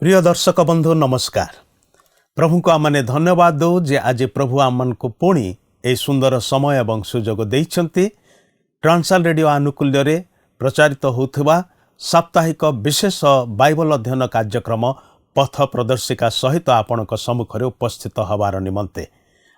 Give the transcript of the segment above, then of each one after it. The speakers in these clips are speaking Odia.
प्रिय दर्शक बंधु नमस्कार। प्रभु को आमने धन्यवाद दो जे आज प्रभु आमन को पुणी ए सुंदर समय एवं सुजोग देइछंती। ट्रांसवर्ल्ड रेडियो आनुकूल्य रे प्रचारित होउथबा साप्ताहिक विशेष बाइबल अध्ययन कार्यक्रम पथ प्रदर्शिका सहित आपणक सम्मुखरे उपस्थित हबार निमंते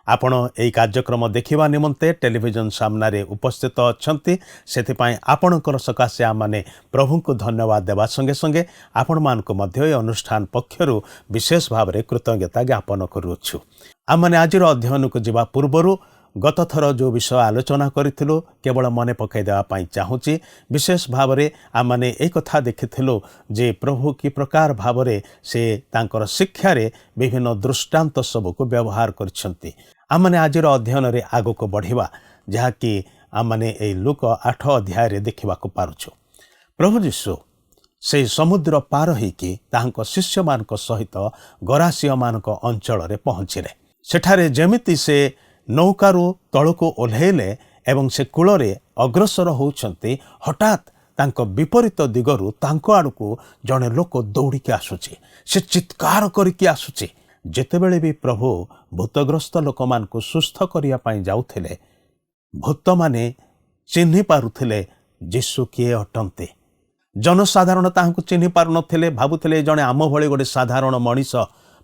आपण एई कार्यक्रम देखिबा निमंते टेलीविजन सामने उपस्थित अछंती। सेथिपाई आपणकर सकाशे आमने प्रभु को धन्यवाद देवा संगे संगे आपण मानको मध्य अनुष्ठान पक्षरु विशेष भाव में कृतज्ञता ज्ञापन करूछु। आमने आजिर अध्ययन को जीवा पूर्वरु गत थर जो विषय आलोचना करिथिलु केवल मने पकई देवा पाई चाहूची। विशेष भाव में आमने एक कथा देखिथिलु जे प्रभु की प्रकार भाव में से तांकर शिक्षा रे विभिन्न दृष्टांत सब को व्यवहार करछंती। आमने आजिर अध्ययन रे आगो को बढ़िबा जहा कि आमने ए लूक 8 अध्याय रे देखिबा को पारुछु। प्रभु यीशु से समुद्र पार होइकि तांको शिष्य मानक सहित गरासिया मानक अंचल रे पहुंचिले। सेठारे जेमिति से नौकारु तळको ओल्हेले एवं से कूଳରେ अग्रसर होउछंती हठात तांको विपरीत दिगरु तांको आडको जणे लोक दौड़िके आसुची। से चित्कार करिके आसुची। जेतेबेले भी प्रभु भूतग्रस्त लोक मान को सुस्थ करिया पाई जाउथिले भूत माने चिन्हि पारुथिले यीशु किए अटंते। जनसाधारण तांको चिन्हि पारु नथिले, भाबुथिले जणे आम भଳି गोटे साधारण मनीष।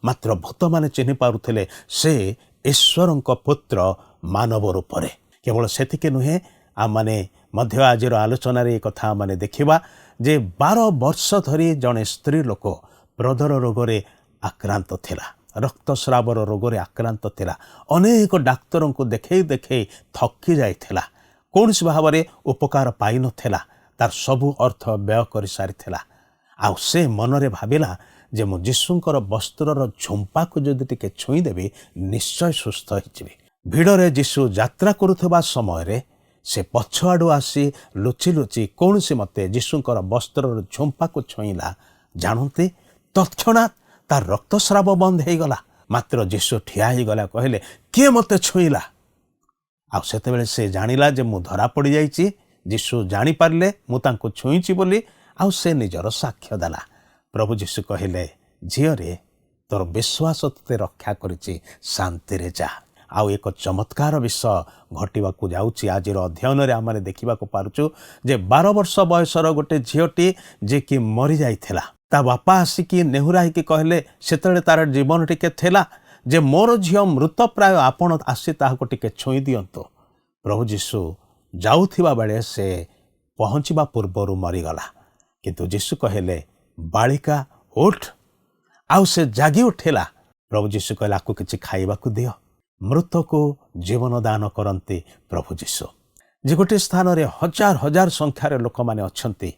मात्र भूत माने चिन्हि पारुथिले से ईश्वरଙ୍କ पुत्र मानव रूपरे। केवल सेतिके नुहे आमने मध्य आजिर आलोचना रे कथा माने देखिबा जे 12 वर्ष धरी जणे स्त्री लोक प्रदर रोगरे आक्रांत थिला, रक्तस्रावर रोगरे आक्रांत थिला। अनेक डाक्तर को देखे देखे थकी जाइथिला, कौनसी भाव में उपकार पाई नथिला, तार सबु अर्थ व्यय कर सारिथिला। आ से मनरे भाबिला जे मु यीशुंकर वस्त्रर झुंपा को जदि टिके छुई देबी निश्चय सुस्थ होइजिबी। भिड़रे यीशु यात्रा करुथबा समय रे से पछआडू आसी लुचि लुचि कौनसी मते यीशुंकर वस्त्रर झुंपा को छुईला। जानते तत्क्षणात तार रक्तस्राव बंद हो गला। मात्र यीशु ठिया ही गला, कहले किए मते छुईला। आ सेतेबेले से जानिला जे मु धरा पड़ी जाइछि। यीशु जानि पारले मु तांको छुईछि बोली, आ से निजर साक्ष्य देला। प्रभु यीशु कहले झियो रे तोर विश्वास ते रक्षा करिछि, शांति रे जा। आउ एक चमत्कार विषय घटिबा को जाउछि। आजिर अध्ययन रे आमाने देखिबा को पारुछु जे 12 वर्ष बयसर गोटे झियोटी जे कि मरि जाइथिला। ता बापा आसिकी नेहुरा ही कहले सेतले तार जीवन टिके थिला जे मोर झियो मृत प्राय आपण आसी ताहाको टिके छुई दियंतो। प्रभु यीशु जाउथिबा बेले से पहुंचीबा पूर्वरु मरिगला। किंतु यीशु कहले बालिका उठ। आउ से जागी उठेला। प्रभु यीशु कहला आकु किछि खाइबाकू दियो। मृत को जीवन दान करंती प्रभु यीशु। जे गोटे स्थान रे हजार हजार संख्यार लोक माने अछंती,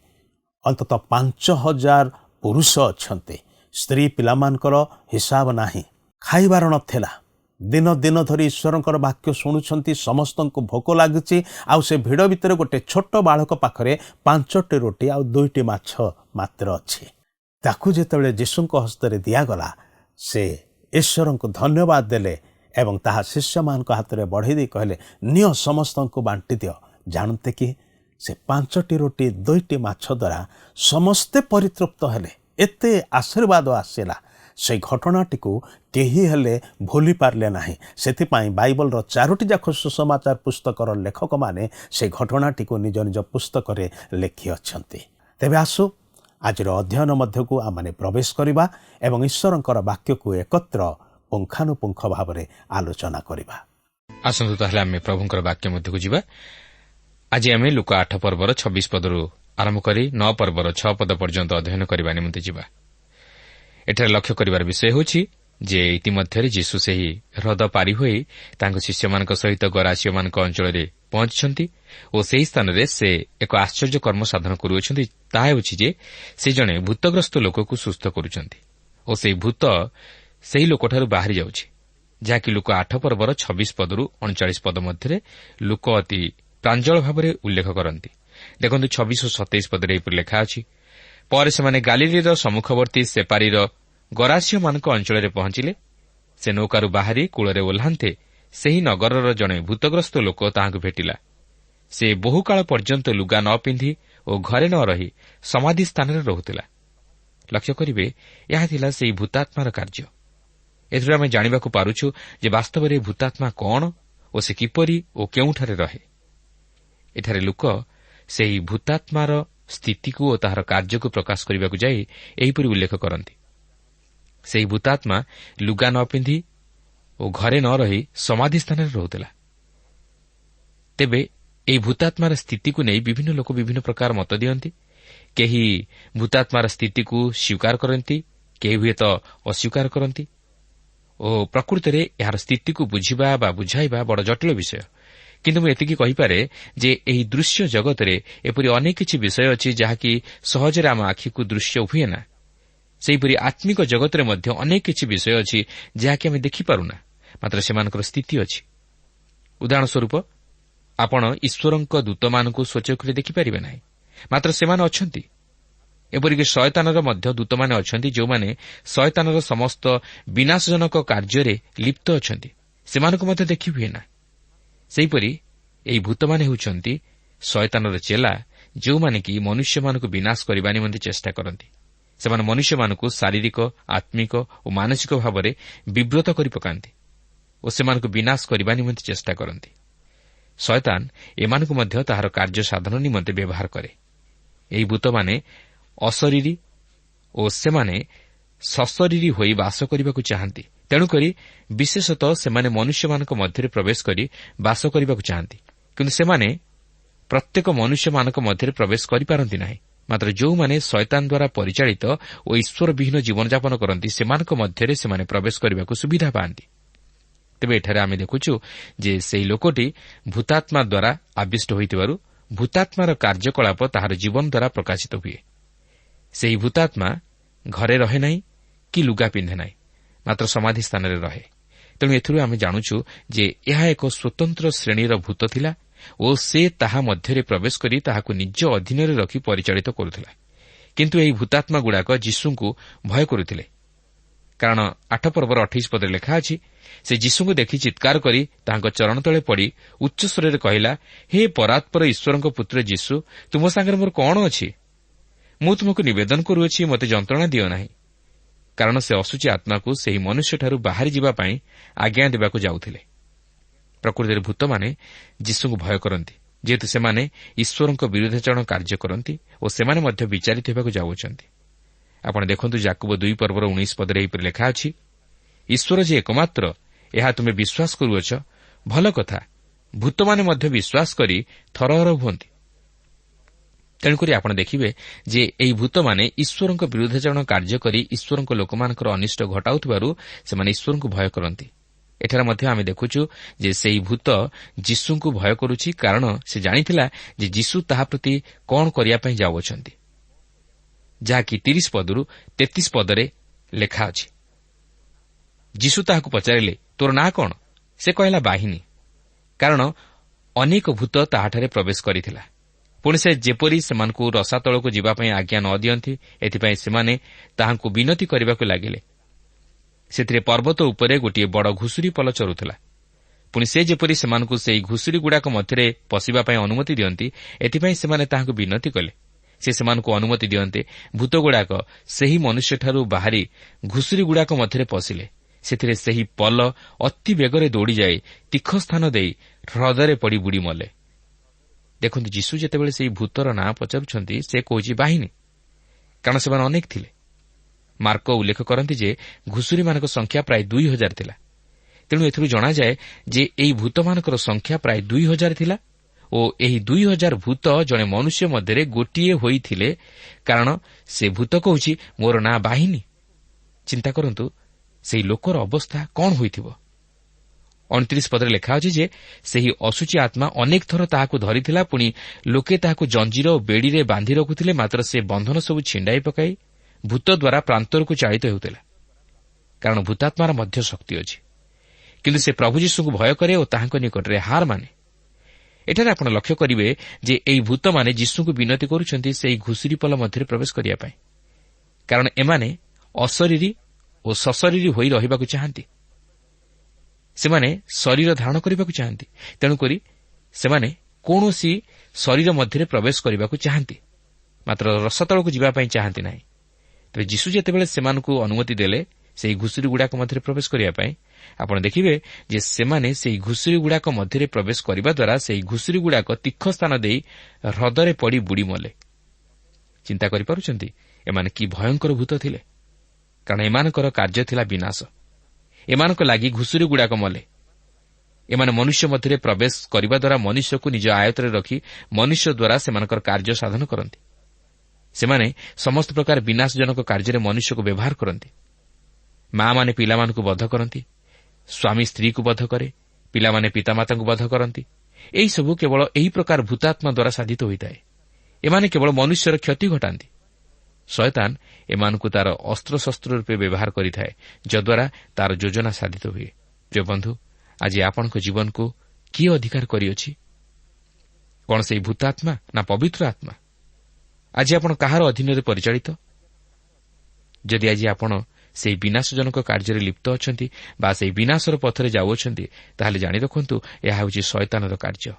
अंततः 5000 पुरुष अछंती। स्त्री पिला मानकर हिसाब नाही। खाइबार नथिला। दिन दिन धरी ईश्वरंकर वाक्य शुणुछंती। समस्तंको भोक लागिछि। आउ से भिड़ भितर गोटे छोट बालक पाखरे 5टी रोटी आउ 2टी माछ मात्र अछि। ताकू जेतेबेले यीशुंको हस्तरे दियागला से ईश्वरंको धन्यवाद देले एवं ताहा शिष्य मान हाथ में बढ़े दी कहले नियो समस्तंको बांटी दियो। जानते कि से 5टी रोटी 2टी माछ द्वारा समस्ते परितृप्त हेले। एते आशीर्वाद आसिला। से घटनाटी को केही हेले भूली पारले नाही। सेथिपाई बाइबल रो 4टी जाक सुसमाचार पुस्तकर लेखक माने से घटनाटी को निज निज पुस्तक रे लेखि अछंती। तेबे आसु आजिर अध्ययन मध्य को आमाने प्रवेश करिबा एवं ईश्वरंकर वाक्य को एकत्र पुंखानुपुंख भाव में आलोचना करिबा। आसंतु ताहले आमे प्रभुंकर वाक्य मध्य को जिबा। आज आमे लूका 8 पर्वर 26 पदरु आरंभ करी 9 पर्वर 6 पद पर्यंत अध्ययन करिबा निमंते जिबा। एठारे लक्ष्य करिवार विषय होछि जे इतिमध्ये यीशु सेही ह्रद पारी होई तांको शिष्यमानक सहित गरासियमानक अंचल रे पहुंचछंती ओ सेही स्थान रे से एक आश्चर्य कर्म साधन करूछंती। ताहा होछि जे से जणे भूतग्रस्त लोक को सुस्थ करूछंती ओ सेही भूत सेही लोकठारु बाहरी जाउछि, जाकी लूक 8 पर्वर 26 पदरु 39 पद मध्ये लोक अति प्रांजल भाव उल्लेख करती। देखंतु 26 और 27 पदरे एपर लेखा अछि। पर से गालिलीर सम्मुखवर्ती सेपारीर गरासियमानक अंचल रे पहुंचिले। से नौकारु बाहरी कूଳରେ ओह्लान्ते ସେହି ନଗରର ଜଣେ ଭୂତଗ୍ରସ୍ତ ଲୋକ ତାହାଙ୍କୁ ଭେଟିଲା। ସେ ବହୁକାଳ ପର୍ଯ୍ୟନ୍ତ ଲୁଗା ନ ପିନ୍ଧି ଓ ଘରେ ନ ରହି ସମାଧି ସ୍ଥାନରେ ରହୁଥିଲା। ଲକ୍ଷ୍ୟ କରିବେ ଏହା ଥିଲା ସେହି ଭୂତାତ୍ମାର କାର୍ଯ୍ୟ। ଏଥିରୁ ଆମେ ଜାଣିବାକୁ ପାରୁଛୁ ଯେ ବାସ୍ତବରେ ଭୂତାତ୍ମା କ'ଣ ଓ ସେ କିପରି ଓ କେଉଁଠାରେ ରହେ। ଏଠାରେ ଲୋକ ସେହି ଭୂତାତ୍ମାର ସ୍ଥିତିକୁ ଓ ତାହାର କାର୍ଯ୍ୟକୁ ପ୍ରକାଶ କରିବାକୁ ଯାଇ ଏହିପରି ଉଲ୍ଲେଖ କରନ୍ତି। ସେହି ଭୂତାତ୍ମା ଲୁଗା ନ ପିନ୍ଧି ଓ ଘରେ ନ ରହି ସମାଧି ସ୍ଥାନରେ ରହୁଥିଲା। ତେବେ ଏହି ଭୂତାତ୍ମାର ସ୍ଥିତିକୁ ନେଇ ବିଭିନ୍ନ ଲୋକ ବିଭିନ୍ନ ପ୍ରକାର ମତ ଦିଅନ୍ତି। କେହି ଭୂତାତ୍ମାର ସ୍ଥିତିକୁ ସ୍ୱୀକାର କରନ୍ତି, କେହି ହୁଏତ ଅସ୍ୱୀକାର କରନ୍ତି ଓ ପ୍ରକୃତରେ ଏହାର ସ୍ଥିତିକୁ ବୁଝିବା ବା ବୁଝାଇବା ବଡ଼ ଜଟିଳ ବିଷୟ। କିନ୍ତୁ ମୁଁ ଏତିକି କହିପାରେ ଯେ ଏହି ଦୃଶ୍ୟ ଜଗତରେ ଏପରି ଅନେକ କିଛି ବିଷୟ ଅଛି ଯାହାକି ସହଜରେ ଆମ ଆଖିକୁ ଦୃଶ୍ୟ ହୁଏ ନା। ସେହିପରି ଆତ୍ମିକ ଜଗତରେ ମଧ୍ୟ ଅନେକ କିଛି ବିଷୟ ଅଛି ଯାହାକି ଆମେ ଦେଖିପାରୁନା, ମାତ୍ର ସେମାନଙ୍କର ସ୍ଥିତି ଅଛି। ଉଦାହରଣ ସ୍ୱରୂପ ଆପଣ ଈଶ୍ୱରଙ୍କ ଦୂତମାନଙ୍କୁ ସ୍ୱଚକ୍ଷୁରେ ଦେଖିପାରିବେ ନାହିଁ, ମାତ୍ର ସେମାନେ ଅଛନ୍ତି। ଏପରିକି ଶୟତାନର ମଧ୍ୟ ଦୂତମାନେ ଅଛନ୍ତି, ଯେଉଁମାନେ ଶୟତାନର ସମସ୍ତ ବିନାଶଜନକ କାର୍ଯ୍ୟରେ ଲିପ୍ତ ଅଛନ୍ତି। ସେମାନଙ୍କୁ ମଧ୍ୟ ଦେଖି ହୁଏ ନା। ସେହିପରି ଏହି ଭୂତମାନେ ହେଉଛନ୍ତି ଶୟତାନର ଚେଲା, ଯେଉଁମାନେ କି ମନୁଷ୍ୟମାନଙ୍କୁ ବିନାଶ କରିବା ନିମନ୍ତେ ଚେଷ୍ଟା କରନ୍ତି। ସେମାନେ ମନୁଷ୍ୟମାନଙ୍କୁ ଶାରୀରିକ, ଆତ୍ମିକ ଓ ମାନସିକ ଭାବରେ ବିବ୍ରତ କରି ପକାନ୍ତି ଓ ସେମାନଙ୍କୁ ବିନାଶ କରିବା ନିମନ୍ତେ ଚେଷ୍ଟା କରନ୍ତି। ଶୟତାନ ଏମାନଙ୍କୁ ମଧ୍ୟ ତାହାର କାର୍ଯ୍ୟ ସାଧନ ନିମନ୍ତେ ବ୍ୟବହାର କରେ। ଏହି ଭୂତମାନେ ଅଶରୀରୀ ଓ ସେମାନେ ସଶରୀରୀ ହୋଇ ବାସ କରିବାକୁ ଚାହାନ୍ତି। ତେଣୁକରି ବିଶେଷତଃ ସେମାନେ ମନୁଷ୍ୟମାନଙ୍କ ମଧ୍ୟରେ ପ୍ରବେଶ କରି ବାସ କରିବାକୁ ଚାହାନ୍ତି। କିନ୍ତୁ ସେମାନେ ପ୍ରତ୍ୟେକ ମନୁଷ୍ୟମାନଙ୍କ ମଧ୍ୟରେ ପ୍ରବେଶ କରିପାରନ୍ତି ନାହିଁ। ମାତ୍ର ଯେଉଁମାନେ ଶୟତାନ ଦ୍ୱାରା ପରିଚାଳିତ ଓ ଈଶ୍ୱରବିହୀନ ଜୀବନଯାପନ କରନ୍ତି, ସେମାନଙ୍କ ମଧ୍ୟରେ ସେମାନେ ପ୍ରବେଶ କରିବାକୁ ସୁବିଧା ପାଆନ୍ତି। ତେବେ ଏଠାରେ ଆମେ ଦେଖୁଛୁ ଯେ ସେହି ଲୋକଟି ଭୂତାତ୍ମା ଦ୍ୱାରା ଆବିଷ୍ଟ ହୋଇଥିବାରୁ ଭୂତାତ୍ମାର କାର୍ଯ୍ୟକଳାପ ତାହାର ଜୀବନ ଦ୍ୱାରା ପ୍ରକାଶିତ ହୁଏ। ସେହି ଭୂତାତ୍ମା ଘରେ ରହେ ନାହିଁ କି ଲୁଗା ପିନ୍ଧେ ନାହିଁ, ମାତ୍ର ସମାଧି ସ୍ଥାନରେ ରହେ। ତେଣୁ ଏଥିରୁ ଆମେ ଜାଣୁଛୁ ଯେ ଏହା ଏକ ସ୍ୱତନ୍ତ୍ର ଶ୍ରେଣୀର ଭୂତ ଥିଲା ଓ ସେ ତାହା ମଧ୍ୟରେ ପ୍ରବେଶ କରି ତାହାକୁ ନିଜ ଅଧୀନରେ ରଖି ପରିଚାଳିତ କରୁଥିଲା। କିନ୍ତୁ ଏହି ଭୂତାତ୍ମାଗୁଡ଼ାକ ଯୀଶୁଙ୍କୁ ଭୟ କରୁଥିଲେ, କାରଣ 8 ପର୍ବର 28 ପଦରେ ଲେଖା ଅଛି, ସେ ଯୀଶୁଙ୍କୁ ଦେଖି ଚିତ୍କାର କରି ତାହାଙ୍କ ଚରଣ ତଳେ ପଡ଼ି ଉଚ୍ଚସ୍ୱରରେ କହିଲା, ହେ ପରାତ୍ପର ଈଶ୍ୱରଙ୍କ ପୁତ୍ର ଯୀଶୁ, ତୁମ ସାଙ୍ଗରେ ମୋର କ'ଣ ଅଛି? ମୁଁ ତୁମକୁ ନିବେଦନ କରୁଅଛି, ମୋତେ ଯନ୍ତ୍ରଣା ଦିଅ ନାହିଁ। କାରଣ ସେ ଅଶୁଚି ଆତ୍ମାକୁ ସେହି ମନୁଷ୍ୟଠାରୁ ବାହାରି ଯିବା ପାଇଁ ଆଜ୍ଞା ଦେବାକୁ ଯାଉଥିଲେ। ପ୍ରକୃତିରେ ଭୂତମାନେ ଯୀଶୁଙ୍କୁ ଭୟ କରନ୍ତି, ଯେହେତୁ ସେମାନେ ଈଶ୍ୱରଙ୍କ ବିରୁଦ୍ଧାଚରଣ କାର୍ଯ୍ୟ କରନ୍ତି ଓ ସେମାନେ ମଧ୍ୟ ବିଚାରିତ ହେବାକୁ ଯାଉଅଛନ୍ତି। ଆପଣ ଦେଖନ୍ତୁ, ଯାକୁବ 2 ପର୍ବର 19 ପଦରେ ଏହିପରି ଲେଖା ଅଛି, ଈଶ୍ୱର ଯେ ଏକମାତ୍ର, ଏହା ତୁମେ ବିଶ୍ୱାସ କରୁଅଛ, ଭଲ କଥା। ଭୂତମାନେ ମଧ୍ୟ ବିଶ୍ୱାସ କରି ଥରହର ହୁଅନ୍ତି। ତେଣୁକରି ଆପଣ ଦେଖିବେ ଯେ ଏହି ଭୂତମାନେ ଈଶ୍ୱରଙ୍କ ବିରୁଦ୍ଧାଚରଣ କାର୍ଯ୍ୟ କରି ଈଶ୍ୱରଙ୍କ ଲୋକମାନଙ୍କର ଅନିଷ୍ଟ ଘଟାଉଥିବାରୁ ସେମାନେ ଈଶ୍ୱରଙ୍କୁ ଭୟ କରନ୍ତି। ଏଠାରେ ମଧ୍ୟ ଆମେ ଦେଖୁଛୁ ଯେ ସେହି ଭୂତ ଯୀଶୁଙ୍କୁ ଭୟ କରୁଛି, କାରଣ ସେ ଜାଣିଥିଲା ଯେ ଯୀଶୁ ତାହା ପ୍ରତି କ'ଣ କରିବା ପାଇଁ ଯାଉଅଛନ୍ତି, ଯାହାକି 30 ପଦରୁ 33 ପଦରେ ଲେଖା ଅଛି। ଯୀଶୁ ତାହାକୁ ପଚାରିଲେ, ତୋର ନାଁ କ'ଣ? ସେ କହିଲା, ବାହିନୀ, କାରଣ ଅନେକ ଭୂତ ତାହାଠାରେ ପ୍ରବେଶ କରିଥିଲା। ପୁଣି ସେ ଯେପରି ସେମାନଙ୍କୁ ରସାତଳକୁ ଯିବାପାଇଁ ଆଜ୍ଞା ନ ଦିଅନ୍ତି, ଏଥିପାଇଁ ସେମାନେ ତାହାଙ୍କୁ ବିନତି କରିବାକୁ ଲାଗିଲେ। ସେଥିରେ ପର୍ବତ ଉପରେ ଗୋଟିଏ ବଡ଼ ଘୁଷୁରି ପଲ ଚରୁଥିଲା। ପୁଣି ସେ ଯେପରି ସେମାନଙ୍କୁ ସେହି ଘୁଷୁରିଗୁଡ଼ାକ ମଧ୍ୟରେ ପଶିବା ପାଇଁ ଅନୁମତି ଦିଅନ୍ତି, ଏଥିପାଇଁ ସେମାନେ ତାହାଙ୍କୁ ବିନତି କଲେ। ସେ ସେମାନଙ୍କୁ ଅନୁମତି ଦିଅନ୍ତେ। ଭୂତଗୁଡ଼ାକ ସେହି ମନୁଷ୍ୟଠାରୁ ବାହାରି ଘୁଷୁରିଗୁଡ଼ାକ ମଧ୍ୟରେ ପଶିଲେ। ସେଥିରେ ସେହି ପଲ ଅତି ବେଗରେ ଦୌଡ଼ିଯାଇ ତୀଖସ୍ଥାନ ଦେଇ ହ୍ରଦରେ ପଡ଼ି ବୁଡ଼ି ମଲେ। ଦେଖନ୍ତୁ, ଯୀଶୁ ଯେତେବେଳେ ସେହି ଭୂତର ନାଁ ପଚାରୁଛନ୍ତି, ସେ କହୁଛି ବାହିନୀ, କାରଣ ସେମାନେ ଅନେକ ଥିଲେ। ମାର୍କ ଉଲ୍ଲେଖ କରନ୍ତି ଯେ ଘୁଷୁରିମାନଙ୍କ ସଂଖ୍ୟା ପ୍ରାୟ 2000 ଥିଲା। ତେଣୁ ଏଥିରୁ ଜଣାଯାଏ ଯେ ଏହି ଭୂତମାନଙ୍କର ସଂଖ୍ୟା ପ୍ରାୟ 2000 ଥିଲା ଓ ଏହି 2000 ଭୂତ ଜଣେ ମନୁଷ୍ୟ ମଧ୍ୟରେ ଗୋଟିଏ ହୋଇଥିଲେ, କାରଣ ସେ ଭୂତ କହୁଛି, ମୋର ନାଁ ବାହିନୀ। ଚିନ୍ତା କରନ୍ତୁ, ସେହି ଲୋକର ଅବସ୍ଥା କ'ଣ ହୋଇଥିବ। 29 ପଦରେ ଲେଖା ଅଛି ଯେ ସେହି ଅଶୁଚି ଆତ୍ମା ଅନେକ ଥର ତାହାକୁ ଧରିଥିଲା। ପୁଣି ଲୋକେ ତାହାକୁ ଜଞ୍ଜିର ଓ ବେଡ଼ିରେ ବାନ୍ଧି ରଖୁଥିଲେ, ମାତ୍ର ସେ ବନ୍ଧନ ସବୁ ଛିଣ୍ଡାଇ ପକାଇ ଭୂତ ଦ୍ୱାରା ପ୍ରାନ୍ତରକୁ ଚାଳିତ ହେଉଥିଲା। କାରଣ ଭୂତାତ୍ମାର ମଧ୍ୟ ଶକ୍ତି ଅଛି, କିନ୍ତୁ ସେ ପ୍ରଭୁ ଯୀଶୁଙ୍କୁ ଭୟ କରେ ଓ ତାହାଙ୍କ ନିକଟରେ ହାର ମାନେ। ଏଠାରେ ଆପଣ ଲକ୍ଷ୍ୟ କରିବେ ଯେ ଏହି ଭୂତମାନେ ଯୀଶୁଙ୍କୁ ବିନତି କରୁଛନ୍ତି ସେହି ଘୁଷୁରି ପଲ ମଧ୍ୟରେ ପ୍ରବେଶ କରିବା ପାଇଁ, କାରଣ ଏମାନେ ଅଶରୀରୀ ଓ ସଶରୀରୀ ହୋଇ ରହିବାକୁ ଚାହାନ୍ତି। ସେମାନେ ଶରୀର ଧାରଣ କରିବାକୁ ଚାହାନ୍ତି। ତେଣୁକରି ସେମାନେ କୌଣସି ଶରୀର ମଧ୍ୟରେ ପ୍ରବେଶ କରିବାକୁ ଚାହାନ୍ତି, ମାତ୍ର ରସାତଳକୁ ଯିବା ପାଇଁ ଚାହାନ୍ତି ନାହିଁ। ତେବେ ଯୀଶୁ ଯେତେବେଳେ ସେମାନଙ୍କୁ ଅନୁମତି ଦେଲେ ସେହି ଘୁଷୁରିଗୁଡ଼ାକ ମଧ୍ୟରେ ପ୍ରବେଶ କରିବା ପାଇଁ, ଆପଣ ଦେଖିବେ ଯେ ସେମାନେ ସେହି ଘୁଷୁରିଗୁଡ଼ାକ ମଧ୍ୟରେ ପ୍ରବେଶ କରିବା ଦ୍ୱାରା ସେହି ଘୁଷୁରିଗୁଡ଼ାକ ତୀକ୍ଷ୍ଣ ସ୍ଥାନ ଦେଇ ହ୍ରଦରେ ପଡ଼ି ବୁଡ଼ି ମଲେ। ଚିନ୍ତା କରିପାରୁଛନ୍ତି ଏମାନେ କି ଭୟଙ୍କର ଭୂତ ଥିଲେ? କାରଣ ଏମାନଙ୍କର କାର୍ଯ୍ୟ ଥିଲା ବିନାଶ। ଏମାନଙ୍କ ଲାଗି ଘୁଷୁରିଗୁଡ଼ାକ ମଲେ। ଏମାନେ ମନୁଷ୍ୟ ମଧ୍ୟରେ ପ୍ରବେଶ କରିବା ଦ୍ୱାରା ମନୁଷ୍ୟକୁ ନିଜ ଆୟତରେ ରଖି ମନୁଷ୍ୟ ଦ୍ୱାରା ସେମାନଙ୍କର କାର୍ଯ୍ୟ ସାଧନ କରନ୍ତି। ସେମାନେ ସମସ୍ତ ପ୍ରକାର ବିନାଶଜନକ କାର୍ଯ୍ୟରେ ମନୁଷ୍ୟକୁ ବ୍ୟବହାର କରନ୍ତି। ମା'ମାନେ ପିଲାମାନଙ୍କୁ ବଧ କରନ୍ତି, ସ୍ୱାମୀ ସ୍ତ୍ରୀକୁ ବଧ କରେ, ପିଲାମାନେ ପିତାମାତାଙ୍କୁ ବଧ କରନ୍ତି। ଏହିସବୁ କେବଳ ଏହି ପ୍ରକାର ଭୂତାତ୍ମା ଦ୍ୱାରା ସାଧିତ ହୋଇଥାଏ। ଏମାନେ କେବଳ ମନୁଷ୍ୟର କ୍ଷତି ଘଟାନ୍ତି। ଶୟତାନ ଏମାନଙ୍କୁ ତାର ଅସ୍ତ୍ରଶସ୍ତ୍ର ରୂପେ ବ୍ୟବହାର କରିଥାଏ, ଯଦ୍ୱାରା ତାର ଯୋଜନା ସାଧିତ ହୁଏ। ପ୍ରିୟ ବନ୍ଧୁ, ଆଜି ଆପଣଙ୍କ ଜୀବନକୁ କିଏ ଅଧିକାର କରିଅଛି? କ'ଣ ସେହି ଭୂତାତ୍ମା ନା ପବିତ୍ର ଆତ୍ମା? ଆଜି ଆପଣ କାହାର ଅଧୀନରେ ପରିଚାଳିତ? ଯଦି ଆଜି ଆପଣ ସେହି ବିନାଶଜନକ କାର୍ଯ୍ୟରେ ଲିପ୍ତ ଅଛନ୍ତି ବା ସେହି ବିନାଶର ପଥରେ ଯାଉଅଛନ୍ତି, ତାହେଲେ ଜାଣି ରଖନ୍ତୁ ଏହା ହେଉଛି ଶୟତାନର କାର୍ଯ୍ୟ।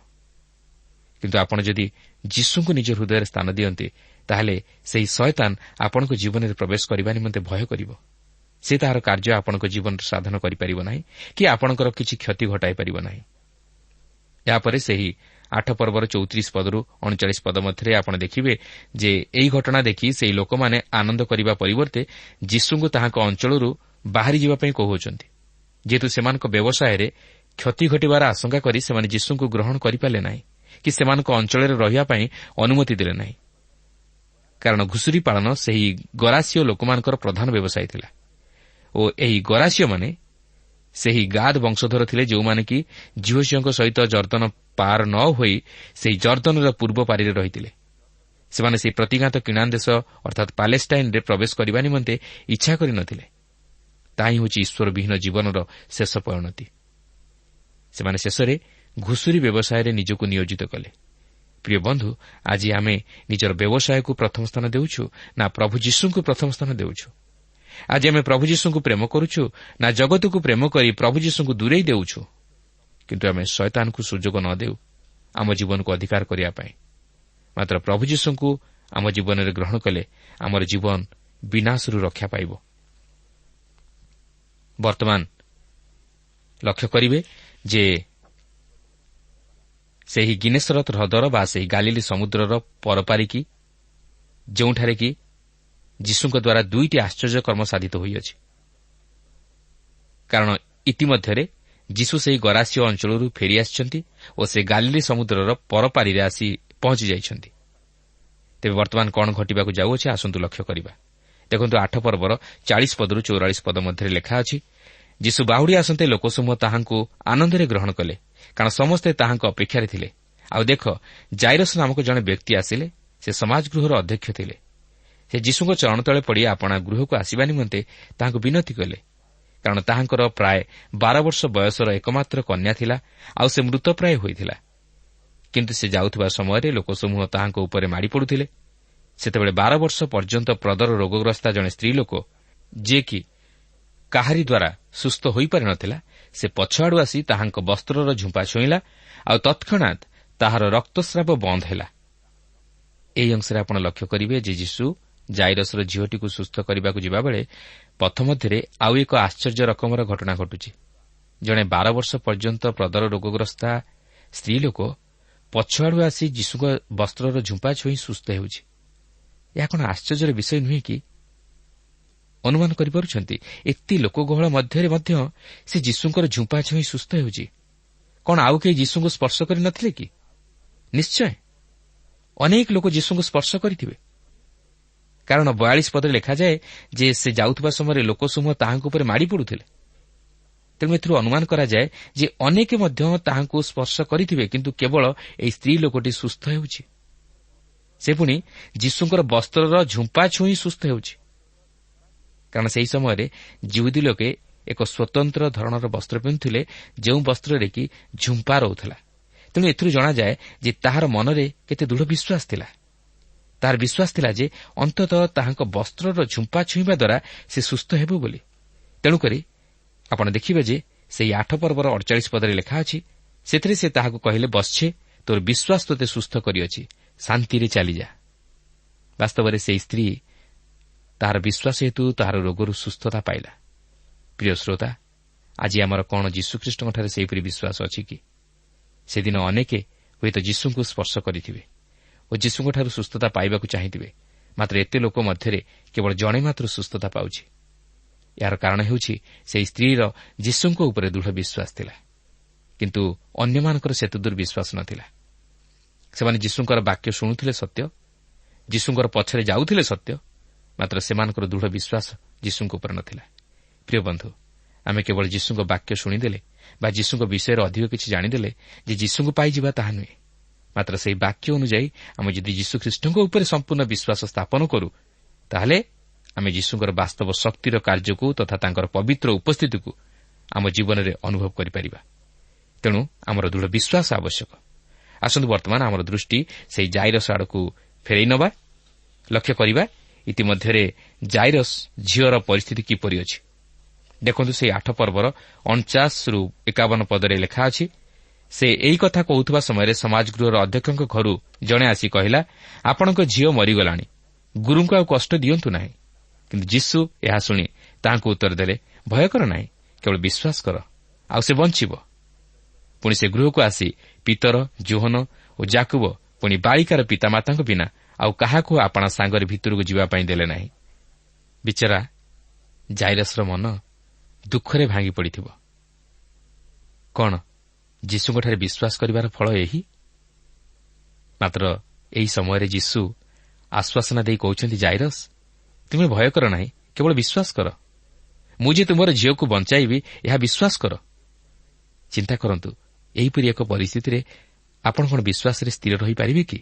କିନ୍ତୁ ଆପଣ ଯଦି ଯୀଶୁଙ୍କୁ ନିଜ ହୃଦୟରେ ସ୍ଥାନ ଦିଅନ୍ତି, ତାହେଲେ ସେହି ଶୟତାନ ଆପଣଙ୍କ ଜୀବନରେ ପ୍ରବେଶ କରିବା ନିମନ୍ତେ ଭୟ କରିବ। ସେ ତାହାର କାର୍ଯ୍ୟ ଆପଣଙ୍କ ଜୀବନରେ ସାଧନ କରିପାରିବ ନାହିଁ କି ଆପଣଙ୍କର କିଛି କ୍ଷତି ଘଟାଇ ପାରିବ ନାହିଁ। ଏହାପରେ ସେହି 8 ପର୍ବର 34 ପଦରୁ 39 ପଦ ମଧ୍ୟରେ ଆପଣ ଦେଖିବେ ଯେ ଏହି ଘଟଣା ଦେଖି ସେହି ଲୋକମାନେ ଆନନ୍ଦ କରିବା ପରିବର୍ତ୍ତେ ଯୀଶୁଙ୍କୁ ତାହାଙ୍କ ଅଞ୍ଚଳରୁ ବାହାରିଯିବା ପାଇଁ କହୁଅଛନ୍ତି। ଯେହେତୁ ସେମାନଙ୍କ ବ୍ୟବସାୟରେ କ୍ଷତି ଘଟିବାର ଆଶଙ୍କା କରି ସେମାନେ ଯୀଶୁଙ୍କୁ ଗ୍ରହଣ କରିପାରିଲେ ନାହିଁ କି ସେମାନଙ୍କ ଅଞ୍ଚଳରେ ରହିବା ପାଇଁ ଅନୁମତି ଦେଲେ ନାହିଁ। କାରଣ ଘୁଷୁରି ପାଳନ ସେହି ଗରାସୀୟ ଲୋକମାନଙ୍କର ପ୍ରଧାନ ବ୍ୟବସାୟ ଥିଲା ଓ ଏହି ଗରାସୀୟମାନେ ସେହି ଗାଦ ବଂଶଧର ଥିଲେ, ଯେଉଁମାନେ କି ଝିଅଙ୍କ ସହିତ ଜର୍ଦ୍ଦନ ପାର ନ ହୋଇ ସେହି ଜର୍ଦ୍ଦନର ପୂର୍ବ ପାରିରେ ରହିଥିଲେ। ସେମାନେ ସେହି ପ୍ରତିଘାତ କିଣାନ୍ ଦେଶ ଅର୍ଥାତ୍ ପାଲେଷ୍ଟାଇନ୍ରେ ପ୍ରବେଶ କରିବା ନିମନ୍ତେ ଇଚ୍ଛା କରିନଥିଲେ। ତାହା ହିଁ ହେଉଛି ଈଶ୍ୱରବିହୀନ ଜୀବନର ଶେଷ ପରିଣତି। ସେମାନେ ଶେଷରେ ଘୁଷୁରି ବ୍ୟବସାୟରେ ନିଜକୁ ନିୟୋଜିତ କଲେ। ପ୍ରିୟ ବନ୍ଧୁ, ଆଜି ଆମେ ନିଜର ବ୍ୟବସାୟକୁ ପ୍ରଥମ ସ୍ଥାନ ଦେଉଛୁ ନା ପ୍ରଭୁ ଯୀଶୁଙ୍କୁ ପ୍ରଥମ ସ୍ଥାନ ଦେଉଛୁ? ଆଜି ଆମେ ପ୍ରଭୁ ଯୀଶୁଙ୍କୁ ପ୍ରେମ କରୁଛୁ ନା ଜଗତକୁ ପ୍ରେମ କରି ପ୍ରଭୁ ଯୀଶୁଙ୍କୁ ଦୂରେଇ ଦେଉଛୁ? କିନ୍ତୁ ଆମେ ଶୟତାନକୁ ସୁଯୋଗ ନ ଦେଉ ଆମ ଜୀବନକୁ ଅଧିକାର କରିବା ପାଇଁ। ମାତ୍ର ପ୍ରଭୁ ଯୀଶୁଙ୍କୁ ଆମ ଜୀବନରେ ଗ୍ରହଣ କଲେ ଆମର ଜୀବନ ବିନାଶରୁ ରକ୍ଷା ପାଇବ। ବର୍ତ୍ତମାନ ଲକ୍ଷ୍ୟ କରିବେ ଯେ ସେହି ଗିନେସରତ ହ୍ରଦର ବା ସେହି ଗାଲିଲି ସମୁଦ୍ରର ପରପାରିକି ଯେଉଁଠାରେ କି ଯୀଶୁଙ୍କ ଦ୍ୱାରା 2ଟି ଆଶ୍ଚର୍ଯ୍ୟ କର୍ମ ସାଧିତ ହୋଇଅଛି। କାରଣ ଇତିମଧ୍ୟରେ ଯୀଶୁ ସେହି ଗରାସୀୟ ଅଞ୍ଚଳରୁ ଫେରିଆସିଛନ୍ତି ଓ ସେ ଗାଲିଲି ସମୁଦ୍ରର ପରପାରିରେ ଆସି ପହଞ୍ଚି ଯାଇଛନ୍ତି। ତେବେ ବର୍ତ୍ତମାନ କ'ଣ ଘଟିବାକୁ ଯାଉଅଛି, ଆସନ୍ତୁ ଲକ୍ଷ୍ୟ କରିବା। ଦେଖନ୍ତୁ 8 ପର୍ବର 40 ପଦରୁ 44 ପଦ ମଧ୍ୟରେ ଲେଖା ଅଛି, ଯୀଶୁ ବାହୁଡ଼ି ଆସନ୍ତେ ଲୋକସମୂହ ତାହାଙ୍କୁ ଆନନ୍ଦରେ ଗ୍ରହଣ କଲେ, କାରଣ ସମସ୍ତେ ତାହାଙ୍କ ଅପେକ୍ଷାରେ ଥିଲେ। ଆଉ ଦେଖ, ଜାଇରସ ନାମକ ଜଣେ ବ୍ୟକ୍ତି ଆସିଲେ। ସେ ସମାଜ ଗୃହର ଅଧ୍ୟକ୍ଷ ଥିଲେ। ସେ ଯୀଶୁଙ୍କ ଚରଣ ତଳେ ପଡ଼ି ଆପଣା ଗୃହକୁ ଆସିବା ନିମନ୍ତେ ତାହାଙ୍କୁ ବିନତି କଲେ। କାରଣ ତାହାଙ୍କର ପ୍ରାୟ 12 ବର୍ଷ ବୟସର ଏକମାତ୍ର କନ୍ୟା ଥିଲା, ଆଉ ସେ ମୃତପ୍ରାୟ ହୋଇଥିଲା। କିନ୍ତୁ ସେ ଯାଉଥିବା ସମୟରେ ଲୋକସମୂହ ତାହାଙ୍କ ଉପରେ ମାଡ଼ି ପଡ଼ୁଥିଲେ। ସେତେବେଳେ 12 ବର୍ଷ ପର୍ଯ୍ୟନ୍ତ ପ୍ରଦର ରୋଗଗ୍ରସ୍ତା ଜଣେ ସ୍ତ୍ରୀ ଲୋକ, ଯିଏକି କାହାରି ଦ୍ୱାରା ସୁସ୍ଥ ହୋଇପାରି ନ ଥିଲା, ସେ ପଛଆଡ଼ୁ ଆସି ତାହାଙ୍କ ବସ୍ତ୍ରର ଝୁମ୍ପା ଛୁଇଁଲା, ଆଉ ତତ୍କ୍ଷଣାତ୍ ତାହାର ରକ୍ତସ୍ରାବ ବନ୍ଦ ହେଲା। ଏହି ଅଂଶରେ ଆପଣ ଲକ୍ଷ୍ୟ କରିବେ ଯେ ଯୀଶୁ ଜାଇରସର ଝିଅଟିକୁ ସୁସ୍ଥ କରିବାକୁ ଯିବାବେଳେ ପଥ ମଧ୍ୟରେ ଆଉ ଏକ ଆଶ୍ଚର୍ଯ୍ୟ ରକମର ଘଟଣା ଘଟୁଛି। ଜଣେ 12 ବର୍ଷ ପର୍ଯ୍ୟନ୍ତ ପ୍ରଦର ରୋଗଗ୍ରସ୍ତା ସ୍ତ୍ରୀ ଲୋକ ପଛଆଡ଼ୁ ଆସି ଯୀଶୁଙ୍କ ବସ୍ତ୍ରର ଝୁମ୍ପା ଛୁଇଁ ସୁସ୍ଥ ହେଉଛି। ଏହା କ'ଣ ଆଶ୍ଚର୍ଯ୍ୟର ବିଷୟ ନୁହେଁ କି? ଅନୁମାନ କରିପାରୁଛନ୍ତି, ଏତେ ଲୋକଗହଳ ମଧ୍ୟରେ ମଧ୍ୟ ସେ ଯୀଶୁଙ୍କର ଝୁମ୍ପା ଛୁଇଁ ସୁସ୍ଥ ହେଉଛି। କ'ଣ ଆଉ କେହି ଯୀଶୁଙ୍କୁ ସ୍ପର୍ଶ କରିନଥିଲେ କି? ନିଶ୍ଚୟ ଅନେକ ଲୋକ ଯୀଶୁଙ୍କୁ ସ୍ପର୍ଶ କରିଥିବେ। କାରଣ 42 ପଦରେ ଲେଖାଯାଏ ଯେ ସେ ଯାଉଥିବା ସମୟରେ ଲୋକସମୂହ ତାହାଙ୍କ ଉପରେ ମାଡ଼ି ପଡ଼ୁଥିଲେ। ତେଣୁ ଏଥିରୁ ଅନୁମାନ କରାଯାଏ ଯେ ଅନେକ ମଧ୍ୟ ତାହାଙ୍କୁ ସ୍ପର୍ଶ କରିଥିବେ, କିନ୍ତୁ କେବଳ ଏହି ସ୍ତ୍ରୀ ଲୋକଟି ସୁସ୍ଥ ହେଉଛି। ସେ ପୁଣି ଯୀଶୁଙ୍କର ବସ୍ତ୍ରର ଝୁମ୍ପା ଛୁଇଁ ସୁସ୍ଥ ହେଉଛି। କାରଣ ସେହି ସମୟରେ ଯିହୁଦୀ ଲୋକେ ଏକ ସ୍ୱତନ୍ତ୍ର ଧରଣର ବସ୍ତ୍ର ପିନ୍ଧୁଥିଲେ, ଯେଉଁ ବସ୍ତ୍ରରେ କି ଝୁମ୍ପା ରହୁଥିଲା। ତେଣୁ ଏଥିରୁ ଜଣାଯାଏ ଯେ ତାହାର ମନରେ କେତେ ଦୃଢ଼ ବିଶ୍ୱାସ ଥିଲା। ତାହାର ବିଶ୍ୱାସ ଥିଲା ଯେ ଅନ୍ତତଃ ତାହାଙ୍କ ବସ୍ତ୍ରର ଝୁମ୍ପା ଛୁଇଁବା ଦ୍ୱାରା ସେ ସୁସ୍ଥ ହେବ ବୋଲି। ତେଣୁକରି ଆପଣ ଦେଖିବେ ଯେ ସେହି 8 ପର୍ବର 48 ପଦରେ ଲେଖା ଅଛି, ସେଥିରେ ସେ ତାହାକୁ କହିଲେ, ବତ୍ସେ, ତୋର ବିଶ୍ୱାସ ତୋତେ ସୁସ୍ଥ କରିଅଛି, ଶାନ୍ତିରେ ଚାଲିଯା। ବାସ୍ତବରେ ସେହି ସ୍ତ୍ରୀ ତାହାର ବିଶ୍ୱାସ ହେତୁ ତାହାର ରୋଗରୁ ସୁସ୍ଥତା ପାଇଲା। ପ୍ରିୟ ଶ୍ରୋତା, ଆଜି ଆମର କ'ଣ ଯୀଶୁଖ୍ରୀଷ୍ଟଙ୍କଠାରେ ସେହିପରି ବିଶ୍ୱାସ ଅଛି କି? ସେଦିନ ଅନେକ ହୁଏତ ଯୀଶୁଙ୍କୁ ସ୍ପର୍ଶ କରିଥିବେ ଓ ଯୀଶୁଙ୍କଠାରୁ ସୁସ୍ଥତା ପାଇବାକୁ ଚାହିଁଥିବେ, ମାତ୍ର ଏତେ ଲୋକ ମଧ୍ୟରେ କେବଳ ଜଣେ ମାତ୍ର ସୁସ୍ଥତା ପାଉଛି। ଏହାର କାରଣ ହେଉଛି ସେହି ସ୍ତ୍ରୀର ଯୀଶୁଙ୍କ ଉପରେ ଦୃଢ଼ ବିଶ୍ୱାସ ଥିଲା, କିନ୍ତୁ ଅନ୍ୟମାନଙ୍କର ସେତେ ଦୂର ବିଶ୍ୱାସ ନ ଥିଲା। ସେମାନେ ଯୀଶୁଙ୍କର ବାକ୍ୟ ଶୁଣୁଥିଲେ ସତ୍ୟ, ଯୀଶୁଙ୍କର ପଛରେ ଯାଉଥିଲେ ସତ୍ୟ, ମାତ୍ର ସେମାନଙ୍କର ଦୃଢ଼ ବିଶ୍ୱାସ ଯୀଶୁଙ୍କ ଉପରେ ନ ଥିଲା। ପ୍ରିୟ ବନ୍ଧୁ, ଆମେ କେବଳ ଯୀଶୁଙ୍କ ବାକ୍ୟ ଶୁଣିଦେଲେ ବା ଯୀଶୁଙ୍କ ବିଷୟରେ ଅଧିକ କିଛି ଜାଣିଦେଲେ ଯେ ଯୀଶୁଙ୍କୁ ପାଇଯିବା ତାହା ନୁହେଁ। ମାତ୍ର ସେହି ବାକ୍ୟ ଅନୁଯାୟୀ ଆମେ ଯଦି ଯୀଶୁଖ୍ରୀଷ୍ଟଙ୍କ ଉପରେ ସମ୍ପୂର୍ଣ୍ଣ ବିଶ୍ୱାସ ସ୍ଥାପନ କରୁ, ତାହେଲେ ଆମେ ଯୀଶୁଙ୍କର ବାସ୍ତବ ଶକ୍ତିର କାର୍ଯ୍ୟକୁ ତଥା ତାଙ୍କର ପବିତ୍ର ଉପସ୍ଥିତିକୁ ଆମ ଜୀବନରେ ଅନୁଭବ କରିପାରିବା। ତେଣୁ ଆମର ଦୃଢ଼ ବିଶ୍ୱାସ ଆବଶ୍ୟକ। ଆସନ୍ତୁ ବର୍ତ୍ତମାନ ଆମର ଦୃଷ୍ଟି ସେହି ଜାଇରସ୍ ଆଡ଼କୁ ଫେରାଇ ନେବା, ଲକ୍ଷ୍ୟ କରିବା ଇତିମଧ୍ୟରେ ଜାଇରସ୍ ଝିଅର ପରିସ୍ଥିତି କିପରି ଅଛି। ଦେଖନ୍ତୁ, ସେହି 8 ପର୍ବର 49-51 ପଦରେ ଲେଖା ଅଛି, ସେ ଏହି କଥା କହୁଥିବା ସମୟରେ ସମାଜଗୃହର ଅଧ୍ୟକ୍ଷଙ୍କ ଘରୁ ଜଣେ ଆସି କହିଲା, ଆପଣଙ୍କ ଝିଅ ମରିଗଲାଣି, ଗୁରୁଙ୍କୁ ଆଉ କଷ୍ଟ ଦିଅନ୍ତୁ ନାହିଁ। କିନ୍ତୁ ଯୀଶୁ ଏହା ଶୁଣି ତାହାଙ୍କୁ ଉତ୍ତର ଦେଲେ, ଭୟ କର ନାହିଁ, କେବଳ ବିଶ୍ୱାସ କର, ଆଉ ସେ ବଞ୍ଚିବ। ପୁଣି ସେ ଗୃହକୁ ଆସି ପିତର, ଯୋହନ ଓ ଯାକୁବ, ପୁଣି ବାଳିକାର ପିତାମାତାଙ୍କ ବିନା ଆଉ କାହାକୁ ଆପଣା ସାଙ୍ଗରେ ଭିତରକୁ ଯିବା ପାଇଁ ଦେଲେ ନାହିଁ। ବିଚରା ଜାଇରସ୍ର ମନ ଦୁଃଖରେ ଭାଙ୍ଗି ପଡ଼ିଥିବ। କ'ଣ ଯୀଶୁଙ୍କଠାରେ ବିଶ୍ୱାସ କରିବାର ଫଳ ଏହି? ମାତ୍ର ଏହି ସମୟରେ ଯୀଶୁ ଆଶ୍ୱାସନା ଦେଇ କହୁଛନ୍ତି, ଜାଇରସ୍, ତୁମେ ଭୟ କର ନାହିଁ, କେବଳ ବିଶ୍ୱାସ କର। ମୁଁ ଯେ ତୁମର ଝିଅକୁ ବଞ୍ଚାଇବି, ଏହା ବିଶ୍ୱାସ କର। ଚିନ୍ତା କରନ୍ତୁ, ଏହିପରି ଏକ ପରିସ୍ଥିତିରେ ଆପଣ କ'ଣ ବିଶ୍ୱାସରେ ସ୍ଥିର ରହିପାରିବେ କି?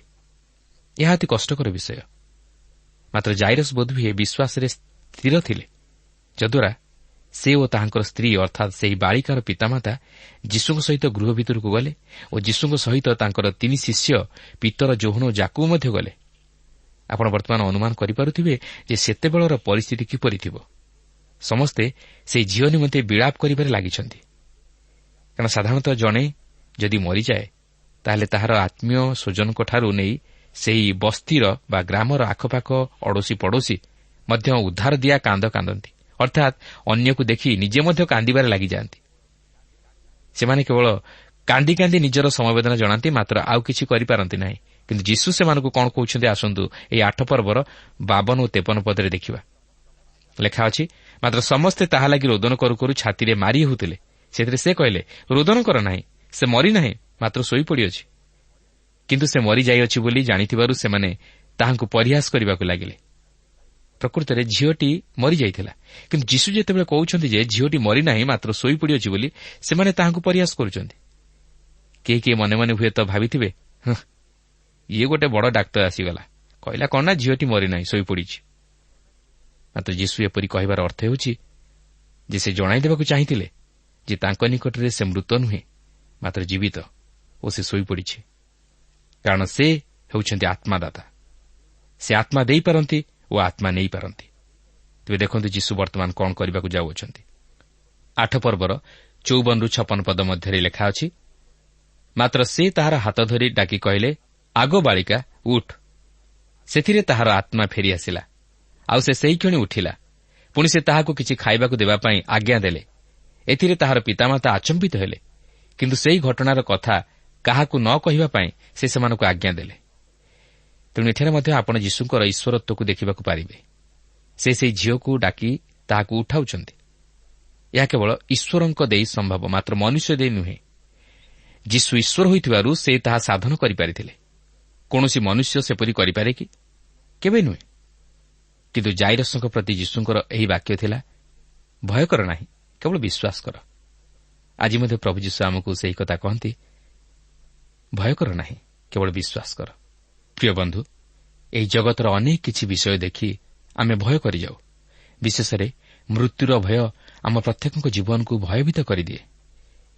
ଏହା ଅତି କଷ୍ଟକର ବିଷୟ। ମାତ୍ର ଜାଇରସ୍ ବୋଧହୁଏ ବିଶ୍ୱାସରେ ସ୍ଥିର ଥିଲେ, ଯଦ୍ୱାରା ସେ ଓ ତାହାଙ୍କର ସ୍ତ୍ରୀ ଅର୍ଥାତ୍ ସେହି ବାଳିକାର ପିତାମାତା ଯୀଶୁଙ୍କ ସହିତ ଗୃହ ଭିତରକୁ ଗଲେ ଓ ଯୀଶୁଙ୍କ ସହିତ ତାଙ୍କର 3 ଶିଷ୍ୟ ପିତର, ଯୋହନ ଓ ଯାକୁବ ମଧ୍ୟ ଗଲେ। ଆପଣ ବର୍ତ୍ତମାନ ଅନୁମାନ କରିପାରୁଥିବେ ଯେ ସେତେବେଳର ପରିସ୍ଥିତି କିପରି ଥିବ। ସମସ୍ତେ ସେହି ଝିଅ ନିମନ୍ତେ ବିଳାପ କରିବାରେ ଲାଗିଛନ୍ତି। କାରଣ ସାଧାରଣତଃ ଜଣେ ଯଦି ମରିଯାଏ, ତାହେଲେ ତାହାର ଆତ୍ମୀୟ ସ୍ୱଜନଙ୍କଠାରୁ ନେଇ ସେହି ବସ୍ତିର ବା ଗ୍ରାମର ଆଖପାଖ ଅଡ଼ୋଶୀ ପଡ଼ୋଶୀ ମଧ୍ୟ ଉଦ୍ଧାର ଦିଆ କାନ୍ଦ କାନ୍ଦନ୍ତି, ଅର୍ଥାତ୍ ଅନ୍ୟକୁ ଦେଖି ନିଜେ ମଧ୍ୟ କାନ୍ଦିବାରେ ଲାଗିଯାଆନ୍ତି। ସେମାନେ କେବଳ କାନ୍ଦି କାନ୍ଦି ନିଜର ସମବେଦନା ଜଣାନ୍ତି, ମାତ୍ର ଆଉ କିଛି କରିପାରନ୍ତି ନାହିଁ। କିନ୍ତୁ ଯୀଶୁ ସେମାନଙ୍କୁ କ'ଣ କହୁଛନ୍ତି, ଆସନ୍ତୁ ଏହି 8 ପର୍ବର 52 ଓ 53 ପଦରେ ଦେଖିବା। ଲେଖା ଅଛି, ମାତ୍ର ସମସ୍ତେ ତାହା ଲାଗି ରୋଦନ କରୁ କରୁ ଛାତିରେ ମାରି ହେଉଥିଲେ। ସେଥିରେ ସେ କହିଲେ, ରୋଦନ କର ନାହିଁ, ସେ ମରିନାହିଁ, ମାତ୍ର ଶୋଇପଡ଼ିଅଛି। କିନ୍ତୁ ସେ ମରିଯାଇଅଛି ବୋଲି ଜାଣିଥିବାରୁ ସେମାନେ ତାହାଙ୍କୁ ପରିହାସ କରିବାକୁ ଲାଗିଲେ। ପ୍ରକୃତରେ ଝିଅଟି ମରିଯାଇଥିଲା, କିନ୍ତୁ ଯୀଶୁ ଯେତେବେଳେ କହୁଛନ୍ତି ଯେ ଝିଅଟି ମରିନାହିଁ, ମାତ୍ର ଶୋଇପଡ଼ିଅଛି ବୋଲି, ସେମାନେ ତାହାଙ୍କୁ ପରିହାସ କରୁଛନ୍ତି। କେହି କେହି ମନେ ମନେ ହୁଏତ ଭାବିଥିବେ, ଇଏ ଗୋଟେ ବଡ଼ ଡାକ୍ତର ଆସିଗଲା, କହିଲା କ'ଣ ନା ଝିଅଟି ମରିନାହିଁ, ଶୋଇପଡ଼ିଛି। ମାତ୍ର ଯୀଶୁ ଏପରି କହିବାର ଅର୍ଥ ହେଉଛି ଯେ ସେ ଜଣାଇଦେବାକୁ ଚାହିଁଥିଲେ ଯେ ତାଙ୍କ ନିକଟରେ ସେ ମୃତ ନୁହେଁ, ମାତ୍ର ଜୀବିତ, ଓ ସେ ଶୋଇପଡ଼ିଛି। କାରଣ ସେ ହେଉଛନ୍ତି ଆତ୍ମାଦାତା। ସେ ଆତ୍ମା ଦେଇପାରନ୍ତି ଓ ଆତ୍ମା ନେଇପାରନ୍ତି। ତେବେ ଦେଖନ୍ତୁ ଯୀଶୁ ବର୍ତ୍ତମାନ କ'ଣ କରିବାକୁ ଯାଉଅଛନ୍ତି। 8 ପର୍ବର 54-56 ପଦ ମଧ୍ୟରେ ଲେଖା ଅଛି, ମାତ୍ର ସେ ତାହାର ହାତ ଧରି ଡାକି କହିଲେ, ଆଗ ବାଳିକା, ଉଠ। ସେଥିରେ ତାହାର ଆତ୍ମା ଫେରିଆସିଲା, ଆଉ ସେ ସେହିକ୍ଷଣି ଉଠିଲା। ପୁଣି ସେ ତାହାକୁ କିଛି ଖାଇବାକୁ ଦେବା ପାଇଁ ଆଜ୍ଞା ଦେଲେ। ଏଥିରେ ତାହାର ପିତାମାତା ଆଚମ୍ବିତ ହେଲେ, କିନ୍ତୁ ସେହି ଘଟଣାର କଥା କାହାକୁ ନ କହିବା ପାଇଁ ସେ ସେମାନଙ୍କୁ ଆଜ୍ଞା ଦେଲେ। ତେଣୁ ଏଠାରେ ମଧ୍ୟ ଆପଣ ଯୀଶୁଙ୍କର ଈଶ୍ୱରତ୍ୱକୁ ଦେଖିବାକୁ ପାରିବେ। ସେ ସେହି ଝିଅକୁ ଡାକି ତାହାକୁ ଉଠାଉଛନ୍ତି। ଏହା କେବଳ ଈଶ୍ୱରଙ୍କ ଦେଇ ସମ୍ଭବ, ମାତ୍ର ମନୁଷ୍ୟ ଦେଇ ନୁହେଁ। ଯୀଶୁ ଈଶ୍ୱର ହୋଇଥିବାରୁ ସେ ତାହା ସାଧନ କରିପାରିଥିଲେ। କୌଣସି ମନୁଷ୍ୟ ସେପରି କରିପାରେ କି? କେବେ ନୁହେଁ। କିନ୍ତୁ ଜାଇରସ୍ଙ୍କ ପ୍ରତି ଯୀଶୁଙ୍କର ଏହି ବାକ୍ୟ ଥିଲା, ଭୟ କର ନାହିଁ, କେବଳ ବିଶ୍ୱାସ କର। ଆଜି ମଧ୍ୟ ପ୍ରଭୁ ଯୀଶୁ ଆମକୁ ସେହି କଥା କହନ୍ତି, ଭୟ କର ନାହିଁ, କେବଳ ବିଶ୍ୱାସ କର। ପ୍ରିୟ ବନ୍ଧୁ, ଏହି ଜଗତର ଅନେକ କିଛି ବିଷୟ ଦେଖି ଆମେ ଭୟ କରିଯାଉ। ବିଶେଷରେ ମୃତ୍ୟୁର ଭୟ ଆମ ପ୍ରତ୍ୟେକଙ୍କ ଜୀବନକୁ ଭୟଭୀତ କରିଦିଏ।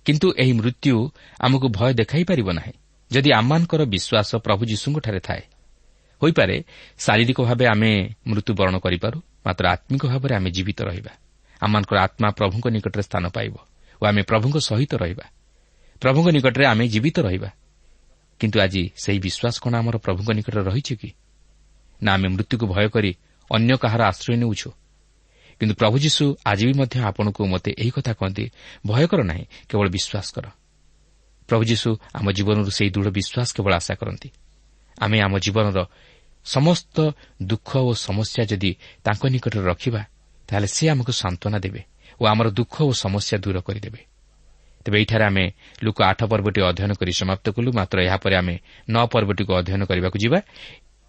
କିନ୍ତୁ ଏହି ମୃତ୍ୟୁ ଆମକୁ ଭୟ ଦେଖାଇ ପାରିବ ନାହିଁ ଯଦି ଆମମାନଙ୍କର ବିଶ୍ୱାସ ପ୍ରଭୁ ଯୀଶୁଙ୍କଠାରେ ଥାଏ। ହୋଇପାରେ ଶାରୀରିକ ଭାବେ ଆମେ ମୃତ୍ୟୁବରଣ କରିପାରୁ, ମାତ୍ର ଆତ୍ମିକ ଭାବରେ ଆମେ ଜୀବିତ ରହିବା। ଆମମାନଙ୍କର ଆତ୍ମା ପ୍ରଭୁଙ୍କ ନିକଟରେ ସ୍ଥାନ ପାଇବ ଓ ଆମେ ପ୍ରଭୁଙ୍କ ସହିତ ରହିବା। ପ୍ରଭୁଙ୍କ ନିକଟରେ ଆମେ ଜୀବିତ ରହିବା। କିନ୍ତୁ ଆଜି ସେହି ବିଶ୍ୱାସ କ'ଣ ଆମର ପ୍ରଭୁଙ୍କ ନିକଟରେ ରହିଛି କି? ନା ଆମେ ମୃତ୍ୟୁକୁ ଭୟ କରି ଅନ୍ୟ କାହାର ଆଶ୍ରୟ ନେଉଛୁ। କିନ୍ତୁ ପ୍ରଭୁ ଯୀଶୁ ଆଜି ବି ମଧ୍ୟ ଆପଣଙ୍କୁ ମୋତେ ଏହି କଥା କହନ୍ତି, ଭୟ କର ନାହିଁ, କେବଳ ବିଶ୍ୱାସ କର। ପ୍ରଭୁ ଯୀଶୁ ଆମ ଜୀବନରୁ ସେହି ଦୃଢ଼ ବିଶ୍ୱାସ କେବଳ ଆଶା କରନ୍ତି। ଆମେ ଆମ ଜୀବନର ସମସ୍ତ ଦୁଃଖ ଓ ସମସ୍ୟା ଯଦି ତାଙ୍କ ନିକଟରେ ରଖିବା, ତାହେଲେ ସେ ଆମକୁ ସାନ୍ତ୍ୱନା ଦେବେ ଓ ଆମର ଦୁଃଖ ଓ ସମସ୍ୟା ଦୂର କରିଦେବେ। ତେବେ ଏହିଠାରେ ଆମେ ଲୁକା 8 ପର୍ବଟି ଅଧ୍ୟୟନ କରି ସମାପ୍ତ କଲୁ। ମାତ୍ର ଏହାପରେ ଆମେ 9 ପର୍ବଟିକୁ ଅଧ୍ୟୟନ କରିବାକୁ ଯିବା।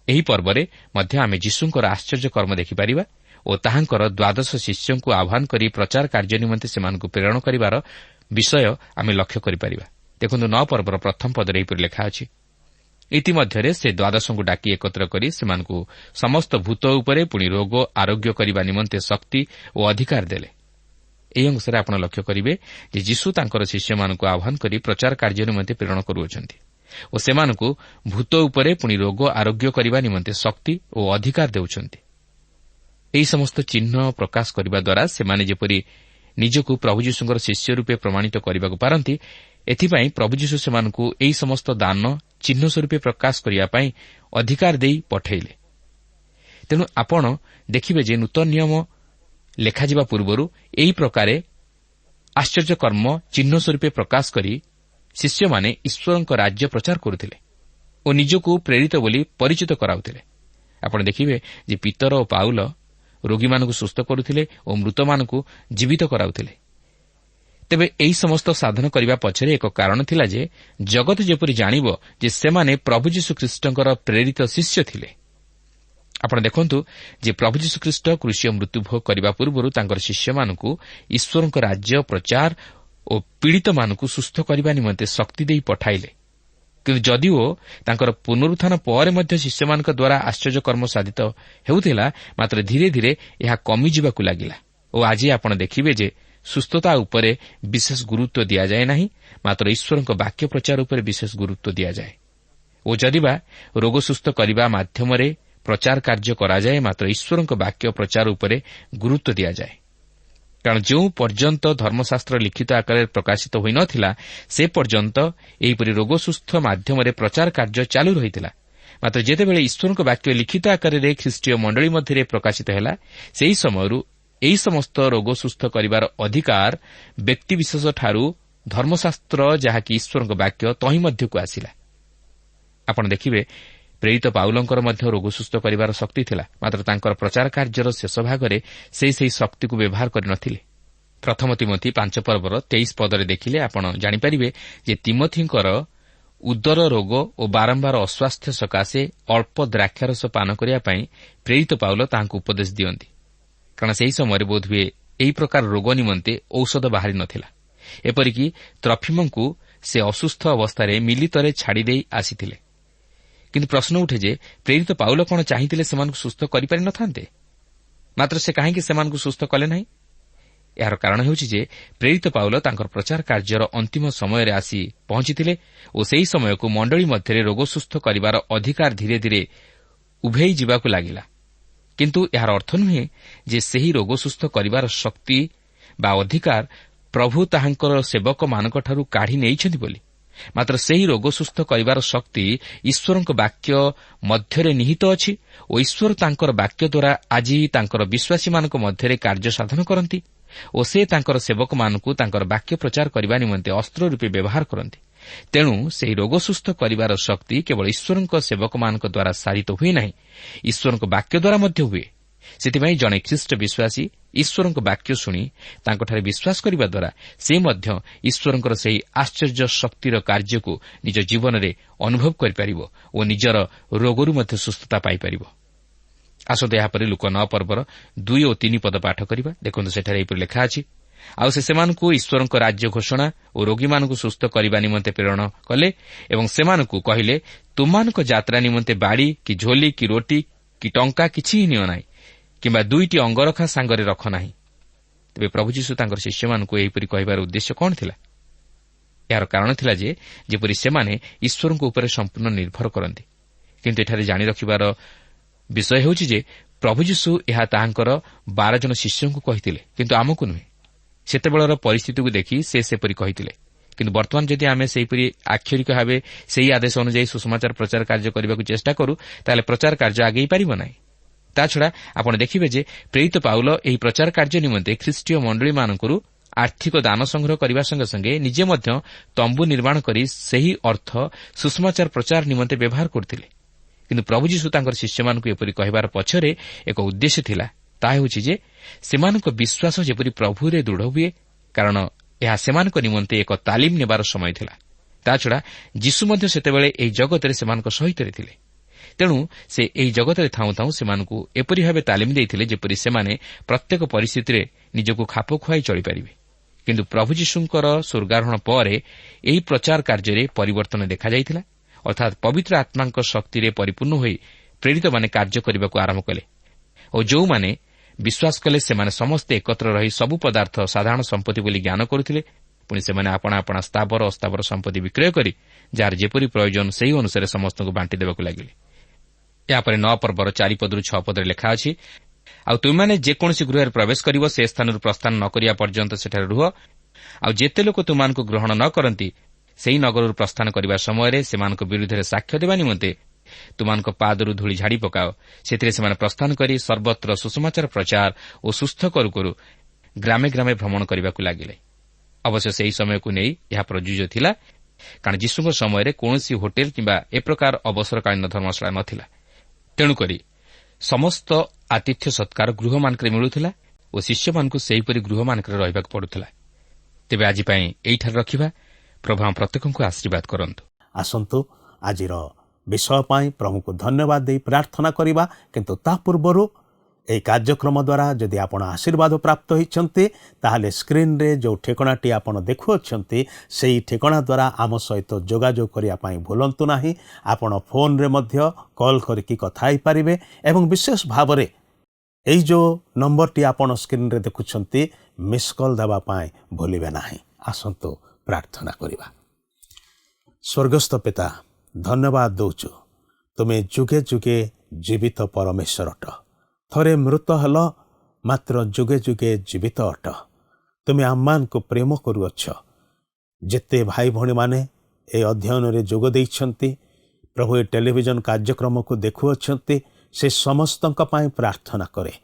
ଏହି ପର୍ବରେ ମଧ୍ୟ ଆମେ ଯୀଶୁଙ୍କର ଆଶ୍ଚର୍ଯ୍ୟ କର୍ମ ଦେଖିପାରିବା ଓ ତାହାଙ୍କର 12 ଶିଷ୍ୟଙ୍କୁ ଆହ୍ୱାନ କରି ପ୍ରଚାର କାର୍ଯ୍ୟ ନିମନ୍ତେ ସେମାନଙ୍କୁ ପ୍ରେରଣ କରିବାର ବିଷୟ ଆମେ ଲକ୍ଷ୍ୟ କରିପାରିବା। ଦେଖନ୍ତୁ 9 ପର୍ବର ପ୍ରଥମ ପଦରେ ଏହିପରି ଲେଖା ଅଛି, ଇତିମଧ୍ୟରେ ସେ 12ଙ୍କୁ ଡାକି ଏକତ୍ର କରି ସେମାନଙ୍କୁ ସମସ୍ତ ଭୂତ ଉପରେ ପୁଣି ରୋଗ ଆରୋଗ୍ୟ କରିବା ନିମନ୍ତେ ଶକ୍ତି ଓ ଅଧିକାର ଦେଲେ। ଏହି ଅଂଶରେ ଆପଣ ଲକ୍ଷ୍ୟ କରିବେ ଯେ ଯୀଶୁ ତାଙ୍କର ଶିଷ୍ୟମାନଙ୍କୁ ଆହ୍ୱାନ କରି ପ୍ରଚାର କାର୍ଯ୍ୟ ନିମନ୍ତେ ପ୍ରେରଣ କରୁଅଛନ୍ତି ଓ ସେମାନଙ୍କୁ ଭୂତ ଉପରେ ପୁଣି ରୋଗ ଆରୋଗ୍ୟ କରିବା ନିମନ୍ତେ ଶକ୍ତି ଓ ଅଧିକାର ଦେଉଛନ୍ତି। ଏହି ସମସ୍ତ ଚିହ୍ନ ପ୍ରକାଶ କରିବା ଦ୍ୱାରା ସେମାନେ ଯେପରି ନିଜକୁ ପ୍ରଭୁ ଯୀଶୁଙ୍କର ଶିଷ୍ୟ ରୂପେ ପ୍ରମାଣିତ କରିବାକୁ ପାରନ୍ତି, ଏଥିପାଇଁ ପ୍ରଭୁ ଯୀଶୁ ସେମାନଙ୍କୁ ଏହି ସମସ୍ତ ଦାନ ଚିହ୍ନ ସ୍ୱରୂପେ ପ୍ରକାଶ କରିବା ପାଇଁ ଅଧିକାର ଦେଇ ପଠାଇଲେ। ତେଣୁ ଆପଣ ଦେଖିବେ ଯେ ନୂତନ ନିୟମ ଲେଖାଯିବା ପୂର୍ବରୁ ଏହି ପ୍ରକାରେ ଆଶ୍ଚର୍ଯ୍ୟକର୍ମ ଚିହ୍ନ ସ୍ୱରୂପେ ପ୍ରକାଶ କରି ଶିଷ୍ୟମାନେ ଈଶ୍ୱରଙ୍କ ରାଜ୍ୟ ପ୍ରଚାର କରୁଥିଲେ ଓ ନିଜକୁ ପ୍ରେରିତ ବୋଲି ପରିଚିତ କରାଉଥିଲେ। ଆପଣ ଦେଖିବେ ଯେ ପିତର ଓ ପାଉଲ ରୋଗୀମାନଙ୍କୁ ସୁସ୍ଥ କରୁଥିଲେ ଓ ମୃତମାନଙ୍କୁ ଜୀବିତ କରାଉଥିଲେ। ତେବେ ଏହି ସମସ୍ତ ସାଧନ କରିବା ପଛରେ ଏକ କାରଣ ଥିଲା ଯେ ଜଗତ ଯେପରି ଜାଣିବ ଯେ ସେମାନେ ପ୍ରଭୁ ଯୀଶୁଖ୍ରୀଷ୍ଟଙ୍କର ପ୍ରେରିତ ଶିଷ୍ୟ ଥିଲେ। ଆପଣ ଦେଖନ୍ତୁ ଯେ ପ୍ରଭୁ ଯୀଶୁଖ୍ରୀଷ୍ଟ କ୍ରୁଶୀୟ ମୃତ୍ୟୁଭୋଗ କରିବା ପୂର୍ବରୁ ତାଙ୍କର ଶିଷ୍ୟମାନଙ୍କୁ ଈଶ୍ୱରଙ୍କ ରାଜ୍ୟ ପ୍ରଚାର ଓ ପୀଡ଼ିତମାନଙ୍କୁ ସୁସ୍ଥ କରିବା ନିମନ୍ତେ ଶକ୍ତି ଦେଇ ପଠାଇଲେ। କିନ୍ତୁ ଯଦିଓ ତାଙ୍କର ପୁନରୁତ୍ଥାନ ପରେ ମଧ୍ୟ ଶିଷ୍ୟମାନଙ୍କ ଦ୍ୱାରା ଆଶ୍ଚର୍ଯ୍ୟକର୍ମ ସାଧିତ ହେଉଥିଲା, ମାତ୍ର ଧୀରେ ଧୀରେ ଏହା କମିଯିବାକୁ ଲାଗିଲା ଓ ଆଜି ଆପଣ ଦେଖିବେ ଯେ ସୁସ୍ଥତା ଉପରେ ବିଶେଷ ଗୁରୁତ୍ୱ ଦିଆଯାଏ ନାହିଁ, ମାତ୍ର ଈଶ୍ୱରଙ୍କ ବାକ୍ୟ ପ୍ରଚାର ଉପରେ ବିଶେଷ ଗୁରୁତ୍ୱ ଦିଆଯାଏ। ଓ ଯଦିବା ରୋଗ ସୁସ୍ଥ କରିବା ମାଧ୍ୟମରେ ପ୍ରଚାର କାର୍ଯ୍ୟ କରାଯାଏ, ମାତ୍ର ଈଶ୍ୱରଙ୍କ ବାକ୍ୟ ପ୍ରଚାର ଉପରେ ଗୁରୁତ୍ୱ ଦିଆଯାଏ। କାରଣ ଯେଉଁ ପର୍ଯ୍ୟନ୍ତ ଧର୍ମଶାସ୍ତ୍ର ଲିଖିତ ଆକାରରେ ପ୍ରକାଶିତ ହୋଇନଥିଲା, ସେ ପର୍ଯ୍ୟନ୍ତ ଏହିପରି ରୋଗ ସୁସ୍ଥ ମାଧ୍ୟମରେ ପ୍ରଚାର କାର୍ଯ୍ୟ ଚାଲୁ ରହିଥିଲା। ମାତ୍ର ଯେତେବେଳେ ଈଶ୍ୱରଙ୍କ ବାକ୍ୟ ଲିଖିତ ଆକାରରେ ଖ୍ରୀଷ୍ଟୀୟ ମଣ୍ଡଳୀ ମଧ୍ୟରେ ପ୍ରକାଶିତ ହେଲା, ସେହି ସମୟରୁ ଏହି ସମସ୍ତ ରୋଗ ସୁସ୍ଥ କରିବାର ଅଧିକାର ବ୍ୟକ୍ତିବିଶେଷଠାରୁ ଧର୍ମଶାସ୍ତ୍ର, ଯାହାକି ଈଶ୍ୱରଙ୍କ ବାକ୍ୟ, ତହିଁ ମଧ୍ୟକୁ ଆସିଲା। ଆପଣ ଦେଖିବେ ପ୍ରେରିତ ପାଉଲଙ୍କର ମଧ୍ୟ ରୋଗ ସୁସ୍ଥ କରିବାର ଶକ୍ତି ଥିଲା, ମାତ୍ର ତାଙ୍କର ପ୍ରଚାର କାର୍ଯ୍ୟର ଶେଷ ଭାଗରେ ସେ ସେହି ଶକ୍ତିକୁ ବ୍ୟବହାର କରିନଥିଲେ। ପ୍ରଥମ ତିମୋଥି 5 ପର୍ବର 23 ପଦରେ ଦେଖିଲେ ଆପଣ ଜାଣିପାରିବେ ଯେ ତିମୋଥିଙ୍କର ଉଦର ରୋଗ ଓ ବାରମ୍ବାର ଅସ୍ୱାସ୍ଥ୍ୟ ସକାଶେ ଅଳ୍ପ ଦ୍ରାକ୍ଷାରସ ପାନ କରିବା ପାଇଁ ପ୍ରେରିତ ପାଉଲ ତାହାଙ୍କୁ ଉପଦେଶ ଦିଅନ୍ତି। କାରଣ ସେହି ସମୟରେ ବୋଧହୁଏ ଏହି ପ୍ରକାର ରୋଗ ନିମନ୍ତେ ଔଷଧ ବାହାରି ନ ଥିଲା। ଏପରିକି ତ୍ରଫିମଙ୍କୁ ସେ ଅସୁସ୍ଥ ଅବସ୍ଥାରେ ମିଲିତରେ ଛାଡ଼ିଦେଇ ଆସିଥିଲେ। କିନ୍ତୁ ପ୍ରଶ୍ନ ଉଠେ ଯେ ପ୍ରେରିତ ପାଉଲ କ'ଣ ଚାହିଁଥିଲେ ସେମାନଙ୍କୁ ସୁସ୍ଥ କରିପାରି ନ ଥାନ୍ତେ? ମାତ୍ର ସେ କାହିଁକି ସେମାନଙ୍କୁ ସୁସ୍ଥ କଲେ ନାହିଁ? ଏହାର କାରଣ ହେଉଛି ଯେ ପ୍ରେରିତ ପାଉଲ ତାଙ୍କର ପ୍ରଚାର କାର୍ଯ୍ୟର ଅନ୍ତିମ ସମୟରେ ଆସି ପହଞ୍ଚିଥିଲେ ଓ ସେହି ସମୟକୁ ମଣ୍ଡଳୀ ମଧ୍ୟରେ ରୋଗ ସୁସ୍ଥ କରିବାର ଅଧିକାର ଧୀରେ ଧୀରେ ଉଭେଇ ଯିବାକୁ ଲାଗିଲା। କିନ୍ତୁ ଏହାର ଅର୍ଥ ନୁହେଁ ଯେ ସେହି ରୋଗ ସୁସ୍ଥ କରିବାର ଶକ୍ତି ବା ଅଧିକାର ପ୍ରଭୁ ତାହାଙ୍କର ସେବକମାନଙ୍କଠାରୁ କାଢ଼ି ନେଇଛନ୍ତି ବୋଲି। ମାତ୍ର ସେହି ରୋଗ ସୁସ୍ଥ କରିବାର ଶକ୍ତି ଈଶ୍ୱରଙ୍କ ବାକ୍ୟ ମଧ୍ୟରେ ନିହିତ ଅଛି ଓ ଈଶ୍ୱର ତାଙ୍କର ବାକ୍ୟ ଦ୍ୱାରା ଆଜି ତାଙ୍କର ବିଶ୍ୱାସୀମାନଙ୍କ ମଧ୍ୟରେ କାର୍ଯ୍ୟ ସାଧନ କରନ୍ତି ଓ ସେ ତାଙ୍କର ସେବକମାନଙ୍କୁ ତାଙ୍କର ବାକ୍ୟ ପ୍ରଚାର କରିବା ନିମନ୍ତେ ଅସ୍ତ୍ର ରୂପେ ବ୍ୟବହାର କରନ୍ତି। ତେଣୁ ସେହି ରୋଗ ସୁସ୍ଥ କରିବାର ଶକ୍ତି କେବଳ ଈଶ୍ୱରଙ୍କ ସେବକମାନଙ୍କ ଦ୍ୱାରା ସାରିତ ହୁଏ ନାହିଁ, ଈଶ୍ୱରଙ୍କ ବାକ୍ୟ ଦ୍ୱାରା ମଧ୍ୟ ହୁଏ। ସେଥିପାଇଁ ଜଣେ ଖ୍ରୀଷ୍ଟ ବିଶ୍ୱାସୀ ଈଶ୍ୱରଙ୍କ ବାକ୍ୟ ଶୁଣି ତାଙ୍କଠାରେ ବିଶ୍ୱାସ କରିବା ଦ୍ୱାରା ସେ ମଧ୍ୟ ଈଶ୍ୱରଙ୍କର ସେହି ଆଶ୍ଚର୍ଯ୍ୟ ଶକ୍ତିର କାର୍ଯ୍ୟକୁ ନିଜ ଜୀବନରେ ଅନୁଭବ କରିପାରିବ ଓ ନିଜର ରୋଗରୁ ମଧ୍ୟ ସୁସ୍ଥତା ପାଇପାରିବ। ଆସନ୍ତୁ ଏହାପରେ ଲୁକା 9 ପର୍ବର 2 ଓ 3 ପଦ ପାଠ କରିବା। ଦେଖନ୍ତୁ ସେଠାରେ ଏହିପରି ଲେଖା ଅଛି, ଆଉ ସେ ସେମାନଙ୍କୁ ଈଶ୍ୱରଙ୍କ ରାଜ୍ୟ ଘୋଷଣା ଓ ରୋଗୀମାନଙ୍କୁ ସୁସ୍ଥ କରିବା ନିମନ୍ତେ ପ୍ରେରଣ କଲେ ଏବଂ ସେମାନଙ୍କୁ କହିଲେ, ତୁମମାନଙ୍କ ଯାତ୍ରା ନିମନ୍ତେ ବାଡ଼ି କି ଝୋଲି କି ରୋଟି କି ଟଙ୍କା କିଛି ହିଁ ନିଅ ନାହିଁ, କିମ୍ବା 2ଟି ଅଙ୍ଗରଖା ସାଙ୍ଗରେ ରଖ ନାହିଁ। ତେବେ ପ୍ରଭୁ ଯୀଶୁ ତାଙ୍କର ଶିଷ୍ୟମାନଙ୍କୁ ଏହିପରି କହିବାର ଉଦ୍ଦେଶ୍ୟ କ'ଣ ଥିଲା? ଏହାର କାରଣ ଥିଲା ଯେ ଯେପରି ସେମାନେ ଈଶ୍ୱରଙ୍କ ଉପରେ ସମ୍ପୂର୍ଣ୍ଣ ନିର୍ଭର କରନ୍ତି। କିନ୍ତୁ ଏଠାରେ ଜାଣି ରଖିବାର ବିଷୟ ହେଉଛି ଯେ ପ୍ରଭୁ ଯୀଶୁ ଏହା ତାହାଙ୍କର 12 ଜଣ ଶିଷ୍ୟଙ୍କୁ କହିଥିଲେ, କିନ୍ତୁ ଆମକୁ ନୁହେଁ। ସେତେବେଳର ପରିସ୍ଥିତିକୁ ଦେଖି ସେ ସେପରି କହିଥିଲେ। କିନ୍ତୁ ବର୍ତ୍ତମାନ ଯଦି ଆମେ ସେହିପରି ଆକ୍ଷରିକ ଭାବେ ସେହି ଆଦେଶ ଅନୁଯାୟୀ ସୁସମାଚାର ପ୍ରଚାର କାର୍ଯ୍ୟ କରିବାକୁ ଚେଷ୍ଟା କରୁ, ତାହେଲେ ପ୍ରଚାର କାର୍ଯ୍ୟ ଆଗେଇ ପାରିବ ନାହିଁ। ତାଛଡ଼ା ଆପଣ ଦେଖିବେ ଯେ ପ୍ରେରିତ ପାଉଲ ଏହି ପ୍ରଚାର କାର୍ଯ୍ୟ ନିମନ୍ତେ ଖ୍ରୀଷ୍ଟୀୟ ମଣ୍ଡଳୀମାନଙ୍କରୁ ଆର୍ଥିକ ଦାନ ସଂଗ୍ରହ କରିବା ସଙ୍ଗେ ସଙ୍ଗେ ନିଜେ ମଧ୍ୟ ତମ୍ବୁ ନିର୍ମାଣ କରି ସେହି ଅର୍ଥ ସୁସମାଚାର ପ୍ରଚାର ନିମନ୍ତେ ବ୍ୟବହାର କରୁଥିଲେ। କିନ୍ତୁ ପ୍ରଭୁ ଯୀଶୁ ତାଙ୍କର ଶିଷ୍ୟମାନଙ୍କୁ ଏପରି କହିବାର ପଛରେ ଏକ ଉଦ୍ଦେଶ୍ୟ ଥିଲା। ତାହା ହେଉଛି ଯେ ସେମାନଙ୍କ ବିଶ୍ୱାସ ଯେପରି ପ୍ରଭୁରେ ଦୃଢ଼ ହୁଏ, କାରଣ ଏହା ସେମାନଙ୍କ ନିମନ୍ତେ ଏକ ତାଲିମ ନେବାର ସମୟ ଥିଲା। ତାଛଡ଼ା ଯୀଶୁ ମଧ୍ୟ ସେତେବେଳେ ଏହି ଜଗତରେ ସେମାନଙ୍କ ସହିତ ଥିଲେ। ତେଣୁ ସେ ଏହି ଜଗତରେ ଥାଉଁ ଥାଉଁ ସେମାନଙ୍କୁ ଏପରି ଭାବେ ତାଲିମ ଦେଇଥିଲେ ଯେପରି ସେମାନେ ପ୍ରତ୍ୟେକ ପରିସ୍ଥିତିରେ ନିଜକୁ ଖାପ ଖୁଆଇ ଚଳିପାରିବେ। କିନ୍ତୁ ପ୍ରଭୁ ଯୀଶୁଙ୍କର ସ୍ୱର୍ଗାରୋହଣ ପରେ ଏହି ପ୍ରଚାର କାର୍ଯ୍ୟରେ ପରିବର୍ତ୍ତନ ଦେଖାଯାଇଥିଲା, ଅର୍ଥାତ୍ ପବିତ୍ର ଆତ୍ମାଙ୍କ ଶକ୍ତିରେ ପରିପୂର୍ଣ୍ଣ ହୋଇ ପ୍ରେରିତମାନେ କାର୍ଯ୍ୟ କରିବାକୁ ଆରମ୍ଭ କଲେ ଓ ଯେଉଁମାନେ ବିଶ୍ୱାସ କଲେ ସେମାନେ ସମସ୍ତେ ଏକତ୍ର ରହି ସବୁ ପଦାର୍ଥ ସାଧାରଣ ସମ୍ପତ୍ତି ବୋଲି ଜ୍ଞାନ କରୁଥିଲେ। ପୁଣି ସେମାନେ ଆପଣା ଆପଣା ସ୍ଥାବର ଅସ୍ଥାବର ସମ୍ପତ୍ତି ବିକ୍ରୟ କରି ଯାହାର ଯେପରି ପ୍ରୟୋଜନ ସେହି ଅନୁସାରେ ସମସ୍ତଙ୍କୁ ବାଣ୍ଟି ଦେବାକୁ ଲାଗିଲେ। ଏହାପରେ 9 ପର୍ବର 4 ପଦରୁ 6 ପଦରେ ଲେଖା ଅଛି, ଆଉ ତୁମେମାନେ ଯେକୌଣସି ଗୃହରେ ପ୍ରବେଶ କରିବ ସେ ସ୍ଥାନରୁ ପ୍ରସ୍ଥାନ ନ କରିବା ପର୍ଯ୍ୟନ୍ତ ସେଠାରେ ରୁହ। ଆଉ ଯେତେ ଲୋକ ତୁମମାନଙ୍କୁ ଗ୍ରହଣ ନ କରନ୍ତି ସେହି ନଗରରୁ ପ୍ରସ୍ଥାନ କରିବା ସମୟରେ ସେମାନଙ୍କ ବିରୁଦ୍ଧରେ ସାକ୍ଷ୍ୟ ଦେବା ନିମନ୍ତେ ତୁମାନଙ୍କ ପାଦରୁ ଧୂଳି ଝାଡ଼ି ପକାଅ। ସେଥିରେ ସେମାନେ ପ୍ରସ୍ଥାନ କରି ସର୍ବତ୍ର ସୁସମାଚାର ପ୍ରଚାର ଓ ସୁସ୍ଥ କରୁ କରୁ ଗ୍ରାମେ ଗ୍ରାମେ ଭ୍ରମଣ କରିବାକୁ ଲାଗିଲେ। ଅବଶ୍ୟ ସେହି ସମୟକୁ ନେଇ ଏହା ପ୍ରଯୁଜ୍ୟ ଥିଲା, କାରଣ ଯୀଶୁଙ୍କ ସମୟରେ କୌଣସି ହୋଟେଲ କିମ୍ବା ଏ ପ୍ରକାର ଅବସରକାଳୀନ ଧର୍ମଶାଳା ନ ଥିଲା। ତେଣୁକରି ସମସ୍ତ ଆତିଥ୍ୟ ସତ୍କାର ଗୃହମାନଙ୍କରେ ମିଳୁଥିଲା ଓ ଶିଷ୍ୟମାନଙ୍କୁ ସେହିପରି ଗୃହମାନଙ୍କରେ ରହିବାକୁ ପଡ଼ୁଥିଲା। ତେବେ ଆଜି ପାଇଁ ଏଇଠାରେ ରଖିବା। ପ୍ରଭୁ ଆମ ପ୍ରତ୍ୟେକଙ୍କୁ ଆଶୀର୍ବାଦ କରନ୍ତୁ। ଆସନ୍ତୁ ଆଜିର ବିଷୟ ପାଇଁ ପ୍ରଭୁଙ୍କୁ ଧନ୍ୟବାଦ ଦେଇ ପ୍ରାର୍ଥନା କରିବା। କିନ୍ତୁ ତା ପୂର୍ବରୁ ଏହି କାର୍ଯ୍ୟକ୍ରମ ଦ୍ୱାରା ଯଦି ଆପଣ ଆଶୀର୍ବାଦ ପ୍ରାପ୍ତ ହୋଇଛନ୍ତି, ତାହେଲେ ସ୍କ୍ରିନ୍ରେ ଯେଉଁ ଠିକଣାଟି ଆପଣ ଦେଖୁଅଛନ୍ତି ସେହି ଠିକଣା ଦ୍ୱାରା ଆମ ସହିତ ଯୋଗାଯୋଗ କରିବା ପାଇଁ ଭୁଲନ୍ତୁ ନାହିଁ। ଆପଣ ଫୋନ୍ରେ ମଧ୍ୟ କଲ୍ କରିକି କଥା ହୋଇପାରିବେ ଏବଂ ବିଶେଷ ଭାବରେ ଏହି ଯେଉଁ ନମ୍ବରଟି ଆପଣ ସ୍କ୍ରିନ୍ରେ ଦେଖୁଛନ୍ତି ମିସ୍ କଲ୍ ଦେବା ପାଇଁ ଭୁଲିବେ ନାହିଁ। ଆସନ୍ତୁ ପ୍ରାର୍ଥନା କରିବା। ସ୍ୱର୍ଗସ୍ଥ ପିତା, ଧନ୍ୟବାଦ ଦେଉଛୁ, ତୁମେ ଯୁଗେ ଯୁଗେ ଜୀବିତ ପରମେଶ୍ୱର ଅଟ। ଥରେ ମୃତ ହେଲ, ମାତ୍ର ଯୁଗେ ଯୁଗେ ଜୀବିତ ଅଟ। ତୁମେ ଆମମାନଙ୍କୁ ପ୍ରେମ କରୁଅଛ। ଯେତେ ଭାଇ ଭଉଣୀମାନେ ଏ ଅଧ୍ୟୟନରେ ଯୋଗ ଦେଇଛନ୍ତି, ପ୍ରଭୁ ଏ ଟେଲିଭିଜନ କାର୍ଯ୍ୟକ୍ରମକୁ ଦେଖୁଅଛନ୍ତି, ସେ ସମସ୍ତଙ୍କ ପାଇଁ ପ୍ରାର୍ଥନା କରେ।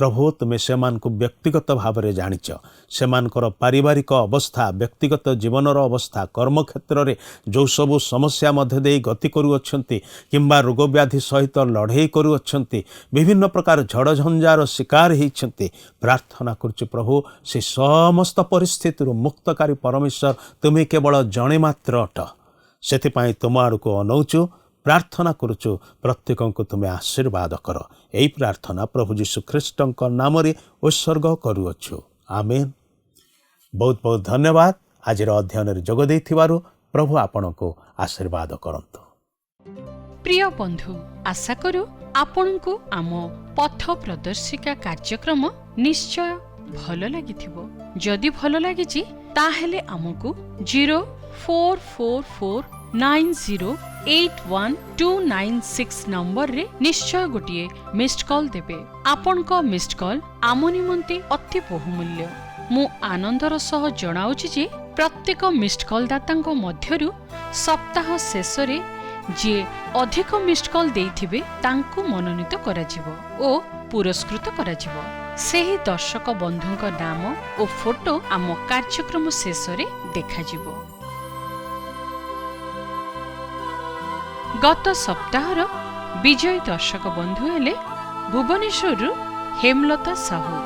ପ୍ରଭୁ, ତୁମେ ସେମାନଙ୍କୁ ବ୍ୟକ୍ତିଗତ ଭାବରେ ଜାଣିଛ। ସେମାନଙ୍କର ପାରିବାରିକ ଅବସ୍ଥା, ବ୍ୟକ୍ତିଗତ ଜୀବନର ଅବସ୍ଥା, କର୍ମକ୍ଷେତ୍ରରେ ଯେଉଁ ସବୁ ସମସ୍ୟା ମଧ୍ୟ ଦେଇ ଗତି କରୁଅଛନ୍ତି କିମ୍ବା ରୋଗବ୍ୟାଧି ସହିତ ଲଢ଼େଇ କରୁଅଛନ୍ତି, ବିଭିନ୍ନ ପ୍ରକାର ଝଡ଼ଝଞ୍ଜାର ଶିକାର ହୋଇଛନ୍ତି, ପ୍ରାର୍ଥନା କରୁଛୁ ପ୍ରଭୁ, ସେ ସମସ୍ତ ପରିସ୍ଥିତିରୁ ମୁକ୍ତକାରୀ ପରମେଶ୍ୱର ତୁମେ କେବଳ ଜଣେ ମାତ୍ର ଅଟ। ସେଥିପାଇଁ ତୁମ ଆଡ଼କୁ ଅନଉଛୁ, ପ୍ରାର୍ଥନା କରୁଛୁ, ପ୍ରତ୍ୟେକଙ୍କୁ ତୁମେ ଆଶୀର୍ବାଦ କର। ଏହି ପ୍ରାର୍ଥନା ପ୍ରଭୁ ଯୀଶୁ ଖ୍ରୀଷ୍ଟଙ୍କ ନାମରେ ଉତ୍ସର୍ଗ କରୁଅଛୁ, ଆମେନ୍। ବହୁତ ବହୁତ ଧନ୍ୟବାଦ ଆଜିର ଅଧ୍ୟୟନରେ ଯୋଗ ଦେଇଥିବାରୁ। ପ୍ରଭୁ ଆପଣଙ୍କୁ ଆଶୀର୍ବାଦ କରନ୍ତୁ। ପ୍ରିୟ ବନ୍ଧୁ, ଆଶା କରୁ ଆପଣଙ୍କୁ ଆମ ପଥ ପ୍ରଦର୍ଶିକା କାର୍ଯ୍ୟକ୍ରମ ନିଶ୍ଚୟ ଭଲ ଲାଗିଥିବ। ଯଦି ଭଲ ଲାଗିଛି ତାହେଲେ ଆମକୁ 0444908126 ନମ୍ବରରେ ନିଶ୍ଚୟ ଗୋଟିଏ ମିସ୍ଡ କଲ୍ ଦେବେ। ଆପଣଙ୍କ ମିସ୍ଡ କଲ୍ ଆମ ନିମନ୍ତେ ଅତି ବହୁମୂଲ୍ୟ। ମୁଁ ଆନନ୍ଦର ସହ ଜଣାଉଛି ଯେ ପ୍ରତ୍ୟେକ ମିସ୍ଡ କଲ୍ ଦାତାଙ୍କ ମଧ୍ୟରୁ ସପ୍ତାହ ଶେଷରେ ଯିଏ ଅଧିକ ମିସ୍ଡ କଲ୍ ଦେଇଥିବେ ତାଙ୍କୁ ମନୋନୀତ କରାଯିବ ଓ ପୁରସ୍କୃତ କରାଯିବ। ସେହି ଦର୍ଶକ ବନ୍ଧୁଙ୍କ ନାମ ଓ ଫଟୋ ଆମ କାର୍ଯ୍ୟକ୍ରମ ଶେଷରେ ଦେଖାଯିବ। ଗତ ସପ୍ତାହର ବିଜୟୀ ଦର୍ଶକ ବନ୍ଧୁ ହେଲେ ଭୁବନେଶ୍ୱରରୁ ହେମଲତା ସାହୁ।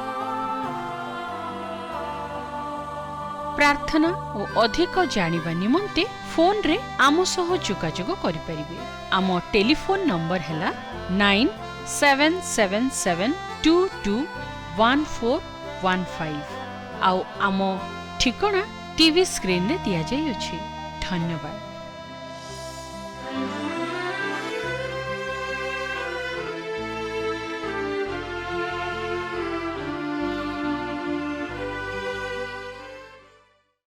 ପ୍ରାର୍ଥନା ଓ ଅଧିକ ଜାଣିବା ନିମନ୍ତେ ଫୋନରେ ଆମ ସହ ଯୋଗାଯୋଗ କରିପାରିବେ। ଆମ ଟେଲିଫୋନ ନମ୍ବର ହେଲା 9777221415 ଆଉ ଆମ ଠିକଣା ଟିଭି ସ୍କ୍ରିନରେ ଦିଆଯାଇଅଛି। ଧନ୍ୟବାଦ।